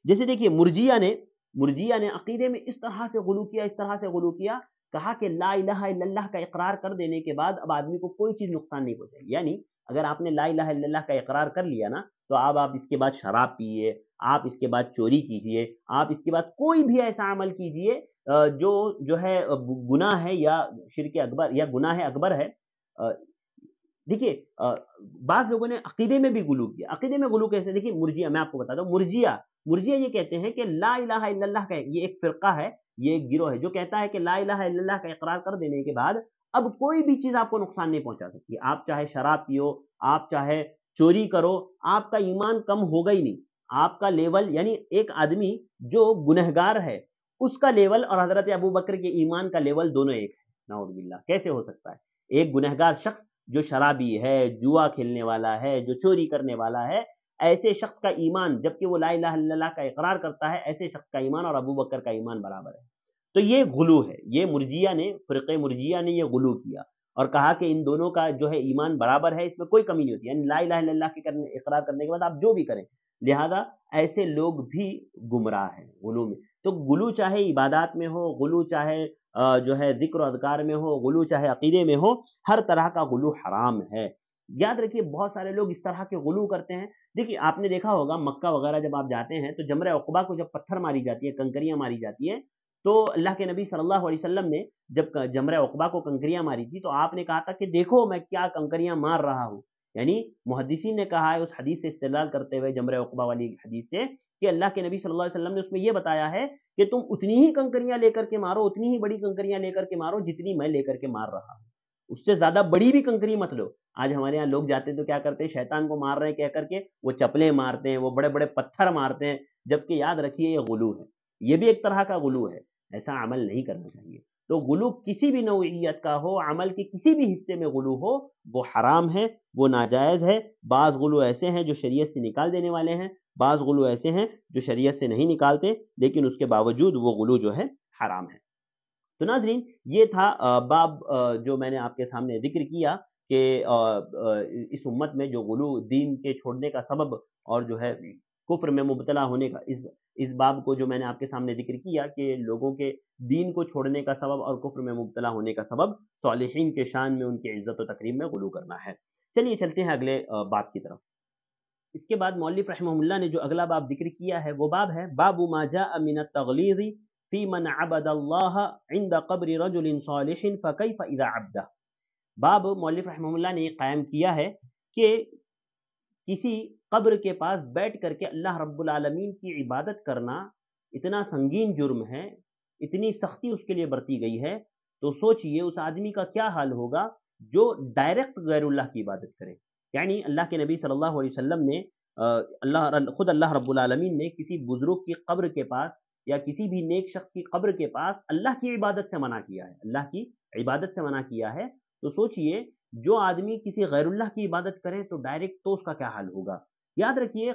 S1: جیسے دیکھیے مرجیہ نے عقیدے میں اس طرح سے غلو کیا، اس طرح سے غلو کیا، کہا کہ لا الہ الا اللہ کا اقرار کر دینے کے بعد اب آدمی کو کوئی چیز نقصان نہیں پہنچے گی، یعنی اگر آپ نے لا الہ الا اللہ کا اقرار کر لیا نا، تو اب آپ اس کے بعد شراب پیئے، آپ اس کے بعد چوری کیجئے، آپ اس کے بعد کوئی بھی ایسا عمل کیجئے جو ہے گناہ ہے یا شرک اکبر یا گناہ اکبر ہے۔ دیکھیے بعض لوگوں نے عقیدے میں بھی غلو کیا، عقیدے میں غلو کیسے؟ دیکھیے مرجیہ، میں آپ کو بتا دوں، مرجیہ یہ کہتے ہیں کہ لا الہ الا اللہ کا، یہ ایک فرقہ ہے، یہ ایک گروہ ہے جو کہتا ہے کہ لا الہ الا اللہ کا اقرار کر دینے کے بعد اب کوئی بھی چیز آپ کو نقصان نہیں پہنچا سکتی، آپ چاہے شراب پیو، آپ چاہے چوری کرو، آپ کا ایمان کم ہوگا ہی نہیں، آپ کا لیول، یعنی ایک آدمی جو گنہگار ہے اس کا لیول اور حضرت ابو بکر کے ایمان کا لیول دونوں ایک ہے، نعوذ باللہ، کیسے ہو سکتا ہے؟ ایک گنہگار شخص جو شرابی ہے، جوا کھیلنے والا ہے، جو چوری کرنے والا ہے، ایسے شخص کا ایمان، جبکہ وہ لا الہ الا اللہ کا اقرار کرتا ہے، ایسے شخص کا ایمان اور ابو بکر کا ایمان برابر ہے۔ تو یہ غلو ہے، یہ مرجیہ نے، فرقہ مرجیہ نے یہ غلو کیا اور کہا کہ ان دونوں کا جو ہے ایمان برابر ہے، اس میں کوئی کمی نہیں ہوتی، یعنی لا الہ الا اللہ کے اقرار کرنے کے بعد آپ جو بھی کریں، لہذا ایسے لوگ بھی گمراہ ہیں غلو میں۔ تو غلو چاہے عبادات میں ہو، غلو چاہے جو ہے ذکر و اذکار میں ہو، غلو چاہے عقیدے میں ہو، ہر طرح کا غلو حرام ہے۔ یاد رکھیے بہت سارے لوگ اس طرح کے غلو کرتے ہیں۔ دیکھیے آپ نے دیکھا ہوگا مکہ وغیرہ جب آپ جاتے ہیں تو جمرہ عقبہ کو جب پتھر ماری جاتی ہے، کنکریاں ماری جاتی ہیں، تو اللہ کے نبی صلی اللہ علیہ وسلم نے جب جمرہ عقبہ کو کنکریاں ماری تھی تو آپ نے کہا تھا کہ دیکھو میں کیا کنکریاں مار رہا ہوں، یعنی محدثین نے کہا ہے اس حدیث سے استدلال کرتے ہوئے، جمرہ عقبہ والی حدیث سے، کہ اللہ کے نبی صلی اللہ علیہ وسلم نے اس میں یہ بتایا ہے کہ تم اتنی ہی کنکریاں لے کر کے مارو، اتنی ہی بڑی کنکریاں لے کر کے مارو جتنی میں لے کر کے مار رہا ہوں، اس سے زیادہ بڑی بھی کنکری مت لو۔ آج ہمارے یہاں لوگ جاتے تو کیا کرتے ہیں، شیطان کو مار رہے ہیں کہہ کر کے وہ چپلیں مارتے ہیں، وہ بڑے بڑے پتھر مارتے ہیں، جبکہ یاد رکھیے یہ غلو ہے، یہ بھی ایک طرح کا غلو ہے، ایسا عمل نہیں کرنا چاہیے۔ تو غلو کسی بھی نوعیت کا ہو، عمل کے کسی بھی حصے میں غلو ہو، وہ حرام ہے، وہ ناجائز ہے۔ بعض غلو ایسے ہیں جو شریعت سے نکال دینے والے ہیں، بعض غلو ایسے ہیں جو شریعت سے نہیں نکالتے لیکن اس کے باوجود وہ غلو جو ہے حرام ہے۔ تو ناظرین یہ تھا باب جو میں نے آپ کے سامنے ذکر کیا کہ اس امت میں جو غلو دین کے چھوڑنے کا سبب اور جو ہے کفر میں مبتلا ہونے کا، اس باب کو جو میں نے آپ کے سامنے ذکر کیا کہ لوگوں کے دین کو چھوڑنے کا سبب اور کفر میں مبتلا ہونے کا سبب صالحین کے شان میں، ان کی عزت و تکریم میں غلو کرنا ہے۔ چلیے چلتے ہیں اگلے باب کی طرف۔ اس کے بعد مؤلف رحمہ اللہ نے جو اگلا باب ذکر کیا ہے وہ باب ہے باب ما جاء من التغلیظ فی من عبد اللہ عند قبر رجل صالح فکیف اذا عبدہ۔ باب مؤلف رحمہ اللہ نے یہ قائم کیا ہے کہ کسی قبر کے پاس بیٹھ کر کے اللہ رب العالمین کی عبادت کرنا اتنا سنگین جرم ہے، اتنی سختی اس کے لیے برتی گئی ہے، تو سوچئے اس آدمی کا کیا حال ہوگا جو ڈائریکٹ غیر اللہ کی عبادت کرے۔ یعنی اللہ کے نبی صلی اللہ علیہ وسلم نے خود اللہ رب العالمین نے کسی بزرگ کی قبر کے پاس یا کسی بھی نیک شخص کی قبر کے پاس اللہ کی عبادت سے منع کیا ہے، اللہ کی عبادت سے منع کیا ہے، تو سوچئے جو آدمی کسی غیر اللہ کی عبادت کرے تو ڈائریکٹ تو اس کا کیا حال ہوگا۔ یاد رکھیے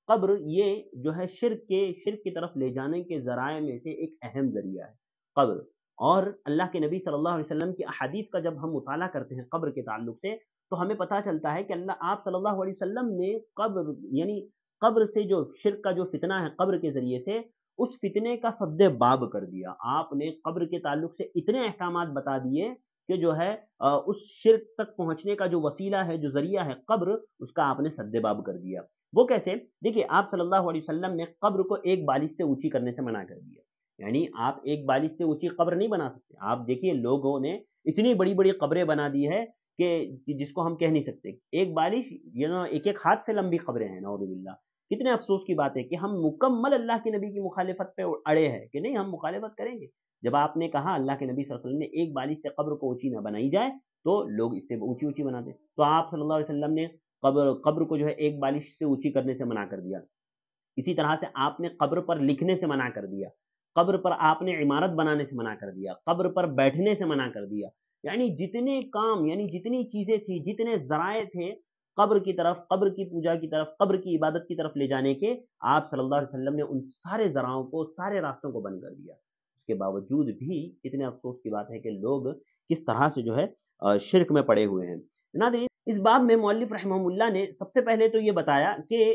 S1: قبر یہ جو ہے شرک کی طرف لے جانے کے ذرائع میں سے ایک اہم ذریعہ ہے قبر، اور اللہ کے نبی صلی اللہ علیہ وسلم کی احادیث کا جب ہم مطالعہ کرتے ہیں قبر کے تعلق سے تو ہمیں پتہ چلتا ہے کہ آپ صلی اللہ علیہ وسلم نے قبر، یعنی قبر سے جو شرک کا جو فتنہ ہے قبر کے ذریعے سے، اس فتنے کا سد باب کر دیا۔ آپ نے قبر کے تعلق سے اتنے احکامات بتا دیے کہ جو ہے اس شرک تک پہنچنے کا جو وسیلہ ہے، جو ذریعہ ہے قبر، اس کا آپ نے سد باب کر دیا۔ وہ کیسے؟ دیکھیے آپ صلی اللہ علیہ وسلم نے قبر کو ایک بالش سے اونچی کرنے سے منع کر دیا، یعنی آپ ایک بالش سے اونچی قبر نہیں بنا سکتے۔ آپ دیکھیے لوگوں نے اتنی بڑی بڑی قبریں بنا دی ہے کہ جس کو ہم کہہ نہیں سکتے، ایک بالش ایک ایک ہاتھ سے لمبی قبریں ہیں، نعوذ باللہ۔ کتنے افسوس کی بات ہے کہ ہم مکمل اللہ کے نبی کی مخالفت پہ اڑے ہیں کہ نہیں ہم مخالفت کریں گے۔ جب آپ نے کہا اللہ کے نبی صلی اللہ علیہ وسلم نے ایک بالش سے قبر کو اونچی نہ بنائی جائے تو لوگ اس سے اونچی اونچی بناتے، تو آپ صلی اللہ علیہ وسلم نے قبر کو جو ہے ایک بالش سے اونچی کرنے سے منع کر دیا۔ اسی طرح سے آپ نے قبر پر لکھنے سے منع کر دیا، قبر پر آپ نے عمارت بنانے سے منع کر دیا، قبر پر بیٹھنے سے منع کر دیا، یعنی جتنے کام، یعنی جتنی چیزیں تھیں، جتنے ذرائع تھے قبر کی طرف، قبر کی پوجا کی طرف، قبر کی عبادت کی طرف لے جانے کے، آپ صلی اللہ علیہ وسلم نے ان سارے ذرائعوں کو، سارے راستوں کو بند کر دیا۔ اس کے باوجود بھی کتنے افسوس کی بات ہے کہ لوگ کس طرح سے جو ہے شرک میں پڑے ہوئے ہیں۔ ناظرین اس باب میں مؤلف رحمہ اللہ نے سب سے پہلے تو یہ بتایا کہ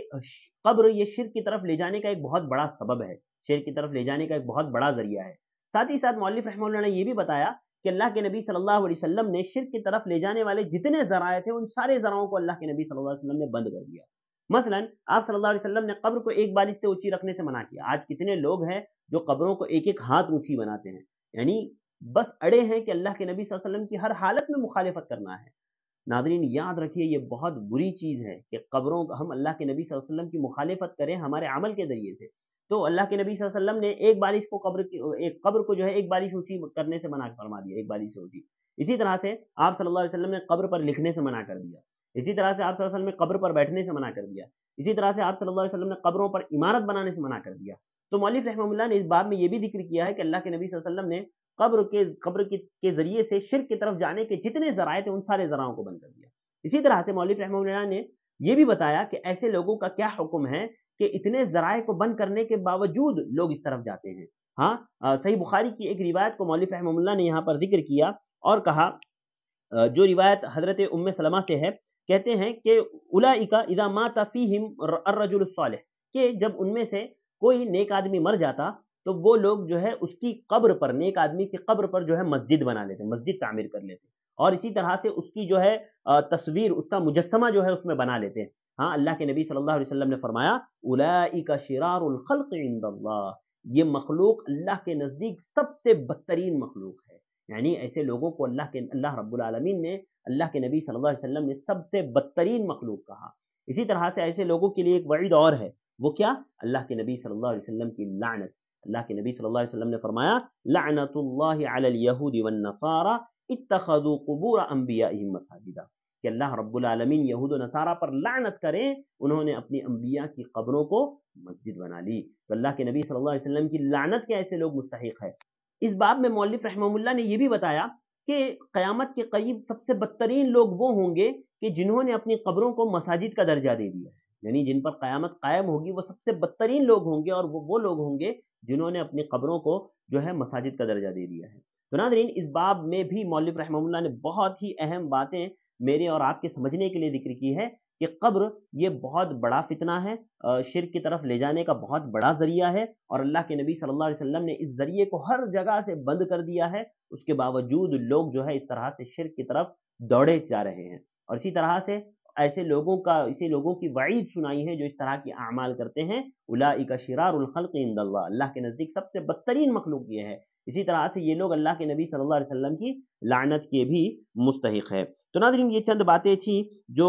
S1: قبر یہ شرک کی طرف لے جانے کا ایک بہت بڑا سبب ہے، شرک کی طرف لے جانے کا ایک بہت بڑا ذریعہ ہے۔ ساتھ ہی ساتھ مؤلف رحمہ اللہ نے یہ بھی بتایا کہ اللہ کے نبی صلی اللہ علیہ وسلم نے شرک کی طرف لے جانے والے جتنے ذرائع تھے ان سارے ذرائعوں کو اللہ کے نبی صلی اللہ علیہ وسلم نے بند کر دیا۔ مثلا آپ صلی اللہ علیہ وسلم نے قبر کو ایک بالش سے اونچی رکھنے سے منع کیا۔ آج کتنے لوگ ہیں جو قبروں کو ایک ایک ہاتھ اونچی بناتے ہیں، یعنی بس اڑے ہیں کہ اللہ کے نبی صلی اللہ علیہ وسلم کی ہر حالت میں مخالفت کرنا ہے۔ ناظرین یاد رکھیے یہ بہت بری چیز ہے کہ قبروں کا ہم اللہ کے نبی صلی اللہ علیہ وسلم کی مخالفت کریں ہمارے عمل کے ذریعے سے۔ تو اللہ کے نبی صلی اللہ علیہ وسلم نے ایک بالش کو قبر کو جو ہے ایک بالش اونچی کرنے سے منع فرما دیا، ایک بالش سے اونچی۔ اسی طرح سے آپ صلی اللہ علیہ وسلم نے قبر پر لکھنے سے منع کر دیا، اسی طرح سے آپ صلی اللہ علیہ وسلم نے قبر پر بیٹھنے سے منع کر دیا، اسی طرح سے آپ صلی اللہ علیہ وسلم نے قبروں پر عمارت بنانے سے منع کر دیا۔ تو مؤلف رحمہ اللہ نے اس باب میں یہ بھی ذکر کیا ہے کہ اللہ کے نبی صلی اللہ علیہ وسلم نے قبر کے ذریعے سے شرک کی طرف جانے کے جتنے ذرائع تھے ان سارے ذرائعوں کو بند کر دیا۔ اسی طرح سے مؤلف رحمہ اللہ نے یہ بھی بتایا کہ ایسے لوگوں کا کیا حکم ہے کہ اتنے ذرائع کو بند کرنے کے باوجود لوگ اس طرف جاتے ہیں۔ ہاں صحیح بخاری کی ایک روایت کو مؤلف رحمہ اللہ نے یہاں پر ذکر کیا اور کہا، جو روایت حضرت ام سلمہ سے ہے، کہتے ہیں کہ اولئک اذا مات فیہم الرجل الصالح، کہ جب ان میں سے کوئی نیک آدمی مر جاتا تو وہ لوگ جو ہے اس کی قبر پر، نیک آدمی کی قبر پر جو ہے مسجد بنا لیتے، مسجد تعمیر کر لیتے، اور اسی طرح سے اس کی جو ہے تصویر، اس کا مجسمہ جو ہے اس میں بنا لیتے ہیں۔ ہاں اللہ کے نبی صلی اللہ علیہ وسلم نے فرمایا اولئک شرار الخلق عند اللہ، یہ مخلوق اللہ کے نزدیک سب سے بدترین مخلوق ہے، یعنی ایسے لوگوں کو اللہ رب العالمین نے، اللہ کے نبی صلی اللہ علیہ وسلم نے سب سے بدترین مخلوق کہا۔ اسی طرح سے ایسے لوگوں کے لیے ایک وعید اور ہے، وہ کیا؟ اللہ کے نبی صلی اللہ علیہ وسلم کی لعنت۔ اللہ کے نبی صلی اللہ علیہ وسلم نے فرمایا لعنت اللہ علی الیہود والنصارى اتخذوا قبور انبیائہم مساجدا، کہ اللہ رب العالمین یہود و نصارہ پر لعنت کریں، انہوں نے اپنی انبیاء کی قبروں کو مسجد بنا لی۔ تو اللہ کے نبی صلی اللہ علیہ وسلم کی لعنت کے ایسے لوگ مستحق ہے۔ اس باب میں مؤلف رحمہ اللہ نے یہ بھی بتایا کہ قیامت کے قریب سب سے بدترین لوگ وہ ہوں گے کہ جنہوں نے اپنی قبروں کو مساجد کا درجہ دے دیا ہے، یعنی جن پر قیامت قائم ہوگی وہ سب سے بدترین لوگ ہوں گے، اور وہ لوگ ہوں گے جنہوں نے اپنی قبروں کو جو ہے مساجد کا درجہ دے دیا ہے۔ تو ناظرین اس باب میں بھی مؤلف رحمہ اللہ نے بہت ہی اہم باتیں میرے اور آپ کے سمجھنے کے لیے ذکر کی ہے کہ قبر یہ بہت بڑا فتنہ ہے، شرک کی طرف لے جانے کا بہت بڑا ذریعہ ہے، اور اللہ کے نبی صلی اللہ علیہ وسلم نے اس ذریعے کو ہر جگہ سے بند کر دیا ہے، اس کے باوجود لوگ جو ہے اس طرح سے شرک کی طرف دوڑے جا رہے ہیں۔ اور اسی طرح سے ایسے لوگوں کی وعید سنائی ہے جو اس طرح کی اعمال کرتے ہیں، اولئک شرار الخلق عند اللہ، اللہ کے نزدیک سب سے بدترین مخلوق یہ ہے۔ اسی طرح سے یہ لوگ اللہ کے نبی صلی اللہ علیہ وسلم کی لعنت کے بھی مستحق ہے۔ تو ناظرین یہ چند باتیں تھیں جو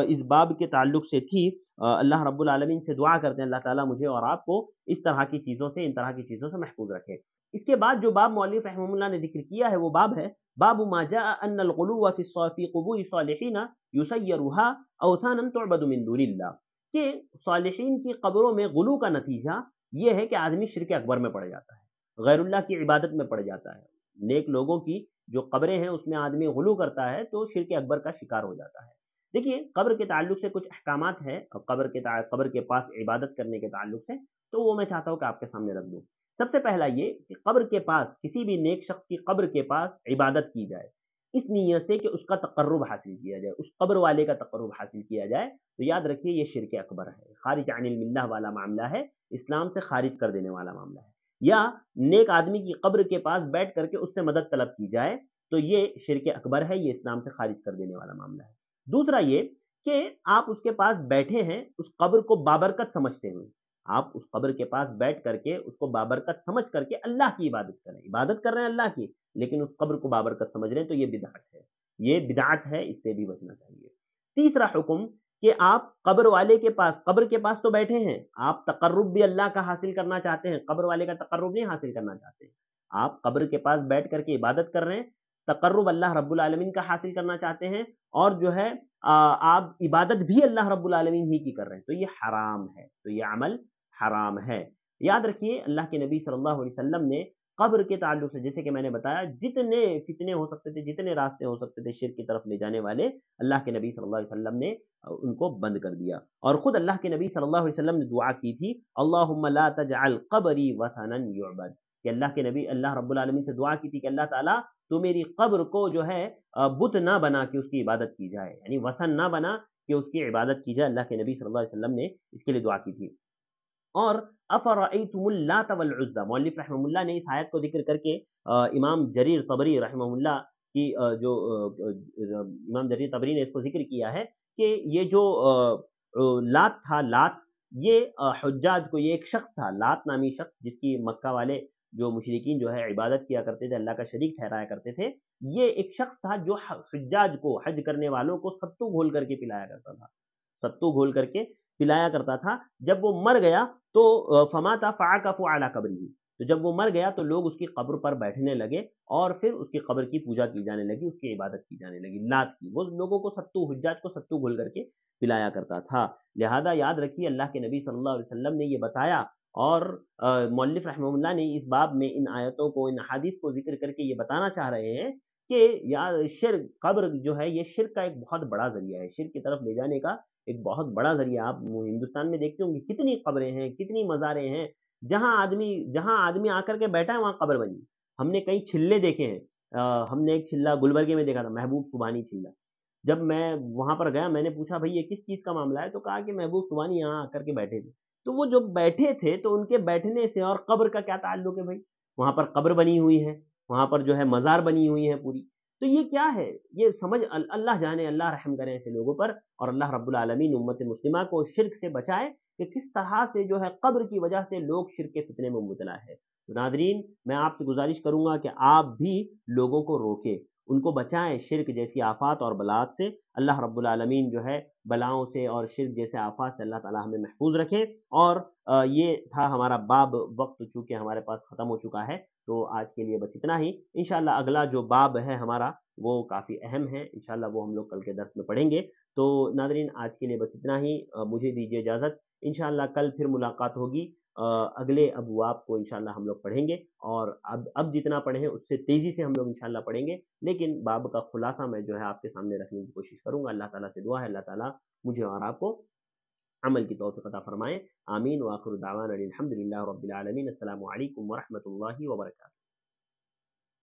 S1: اس باب کے تعلق سے تھی۔ اللہ رب العالمین سے دعا کرتے ہیں اللہ تعالیٰ مجھے اور آپ کو اس طرح کی چیزوں سے، ان طرح کی چیزوں سے محفوظ رکھے۔ اس کے بعد جو باب مؤلف رحمہ اللہ نے ذکر کیا ہے وہ باب ہے باب ما جاء ان الغلو فی قبور صالحین یسیرها اوثانا تعبد من دون اللہ، کہ صالحین کی قبروں میں غلو کا نتیجہ یہ ہے کہ آدمی شرک اکبر میں پڑ جاتا ہے، غیر اللہ کی عبادت میں پڑ جاتا ہے۔ نیک لوگوں کی جو قبریں ہیں اس میں آدمی غلو کرتا ہے تو شرک اکبر کا شکار ہو جاتا ہے۔ دیکھیے قبر کے تعلق سے کچھ احکامات ہیں قبر کے پاس عبادت کرنے کے تعلق سے، تو وہ میں چاہتا ہوں کہ آپ کے سامنے رکھ دوں۔ سب سے پہلا یہ کہ قبر کے پاس، کسی بھی نیک شخص کی قبر کے پاس عبادت کی جائے اس نیت سے کہ اس کا تقرب حاصل کیا جائے، اس قبر والے کا تقرب حاصل کیا جائے، تو یاد رکھیے یہ شرک اکبر ہے، خارج عن الملہ والا معاملہ ہے، اسلام سے خارج کر دینے والا معاملہ ہے۔ یا نیک آدمی کی قبر کے پاس بیٹھ کر کے اس سے مدد طلب کی جائے تو یہ شرک اکبر ہے، یہ اسلام سے خارج کر دینے والا معاملہ ہے۔ دوسرا یہ کہ آپ اس کے پاس بیٹھے ہیں اس قبر کو بابرکت سمجھتے ہوئے، آپ اس قبر کے پاس بیٹھ کر کے اس کو بابرکت سمجھ کر کے اللہ کی عبادت کریں، عبادت کر رہے ہیں اللہ کی، لیکن اس قبر کو بابرکت سمجھ رہے ہیں، تو یہ بدعت ہے، یہ بدعت ہے، اس سے بھی بچنا چاہیے۔ تیسرا حکم کہ آپ قبر والے کے پاس، قبر کے پاس تو بیٹھے ہیں، آپ تقرب بھی اللہ کا حاصل کرنا چاہتے ہیں، قبر والے کا تقرب نہیں حاصل کرنا چاہتے ہیں، آپ قبر کے پاس بیٹھ کر کے عبادت کر رہے ہیں، تقرب اللہ رب العالمین کا حاصل کرنا چاہتے ہیں، اور جو ہے آپ عبادت بھی اللہ رب العالمین ہی کی کر رہے ہیں، تو یہ حرام ہے، تو یہ عمل حرام ہے۔ یاد رکھیے اللہ کے نبی صلی اللہ علیہ وسلم نے قبر کے تعلق سے، جیسے کہ میں نے بتایا، جتنے فتنے ہو سکتے تھے، جتنے راستے ہو سکتے تھے شرک کی طرف لے جانے والے، اللہ کے نبی صلی اللہ علیہ وسلم نے ان کو بند کر دیا۔ اور خود اللہ کے نبی صلی اللہ علیہ وسلم نے دعا کی تھی، اللہم لا تجعل قبری وثنا یعبد، کہ اللہ کے نبی اللہ رب العالمین سے دعا کی تھی کہ اللہ تعالیٰ تو میری قبر کو جو ہے بت نہ بنا کہ اس کی عبادت کی جائے، یعنی وثن نہ بنا کہ اس کی عبادت کی جائے، اللہ کے نبی صلی اللہ علیہ وسلم نے اس کے لیے دعا کی تھی۔ اور افرأیتم اللات والعزی، مؤلف رحمہ اللہ نے اس آیت کو ذکر کر کے امام جریر طبری رحمہ اللہ کی امام جریر طبری نے اس کو ذکر کیا ہے کہ یہ جو لات تھا، لات یہ حجاج کو، یہ ایک شخص تھا لات نامی شخص، جس کی مکہ والے جو مشرکین جو ہے عبادت کیا کرتے تھے، اللہ کا شریک ٹھہرایا کرتے تھے، یہ ایک شخص تھا جو حجاج کو، حج کرنے والوں کو ستو گھول کر کے پلایا کرتا تھا، ستو گھول کر کے پلایا کرتا تھا۔ جب وہ مر گیا تو فمات فعکفوا علی قبرہ، تو جب وہ مر گیا تو لوگ اس کی قبر پر بیٹھنے لگے اور پھر اس کی قبر کی پوجا کی جانے لگی، اس کی عبادت کی جانے لگی، لات کی، وہ لوگوں کو ستو، حجاج کو ستو گھول کر کے پلایا کرتا تھا۔ لہذا یاد رکھیے اللہ کے نبی صلی اللہ علیہ وسلم نے یہ بتایا، اور مؤلف رحمہ اللہ نے اس باب میں ان آیتوں کو، ان حدیث کو ذکر کر کے یہ بتانا چاہ رہے ہیں کہ یار شرک، قبر جو ہے یہ شرک کا ایک بہت بڑا ذریعہ ہے، شرک کی طرف لے جانے کا ایک بہت بڑا ذریعہ۔ آپ ہندوستان میں دیکھتے ہوں گے کتنی قبریں ہیں، کتنی مزاریں ہیں، جہاں آدمی آ کر کے بیٹھا ہے وہاں قبر بنی۔ ہم نے کئی چھلے دیکھے ہیں، ہم نے ایک چھلا گلبرگے میں دیکھا تھا، محبوب سبحانی چھلا۔ جب میں وہاں پر گیا میں نے پوچھا بھائی یہ کس چیز کا معاملہ ہے، تو کہا کہ محبوب سبحانی یہاں آ کر کے بیٹھے تھے۔ تو وہ جو بیٹھے تھے تو ان کے بیٹھنے سے اور قبر کا کیا تعلق ہے بھائی؟ وہاں پر قبر بنی ہوئی ہے، وہاں پر جو ہے مزار بنی ہوئی ہے پوری، تو یہ کیا ہے؟ یہ سمجھ، اللہ جانے، اللہ رحم کرے ایسے لوگوں پر، اور اللہ رب العالمین امت مسلمہ کو شرک سے بچائے کہ کس طرح سے جو ہے قبر کی وجہ سے لوگ شرک کے فتنے میں مبتلا ہے۔ تو ناظرین میں آپ سے گزارش کروں گا کہ آپ بھی لوگوں کو روکیں، ان کو بچائیں شرک جیسی آفات اور بلاءات سے۔ اللہ رب العالمین جو ہے بلاؤں سے اور شرک جیسے آفات سے اللہ تعالی ہمیں محفوظ رکھے۔ اور یہ تھا ہمارا باب، وقت چونکہ ہمارے پاس ختم ہو چکا ہے، تو آج کے لیے بس اتنا ہی۔ انشاءاللہ اگلا جو باب ہے ہمارا وہ کافی اہم ہے، انشاءاللہ وہ ہم لوگ کل کے درس میں پڑھیں گے۔ تو ناظرین آج کے لیے بس اتنا ہی، مجھے دیجیے اجازت، انشاءاللہ کل پھر ملاقات ہوگی، اگلے ابواب کو انشاءاللہ ہم لوگ پڑھیں گے، اور اب جتنا پڑھیں اس سے تیزی سے ہم لوگ انشاءاللہ پڑھیں گے، لیکن باب کا خلاصہ میں جو ہے آپ کے سامنے رکھنے کی کوشش کروں گا۔ اللہ تعالیٰ سے دعا ہے اللہ تعالیٰ مجھے اور آپ کو عمل کی توفیق عطا فرمائے، آمین، وآخر دعوانا الحمد للہ رب العالمین۔ السلام علیکم ورحمۃ اللہ وبرکاتہ۔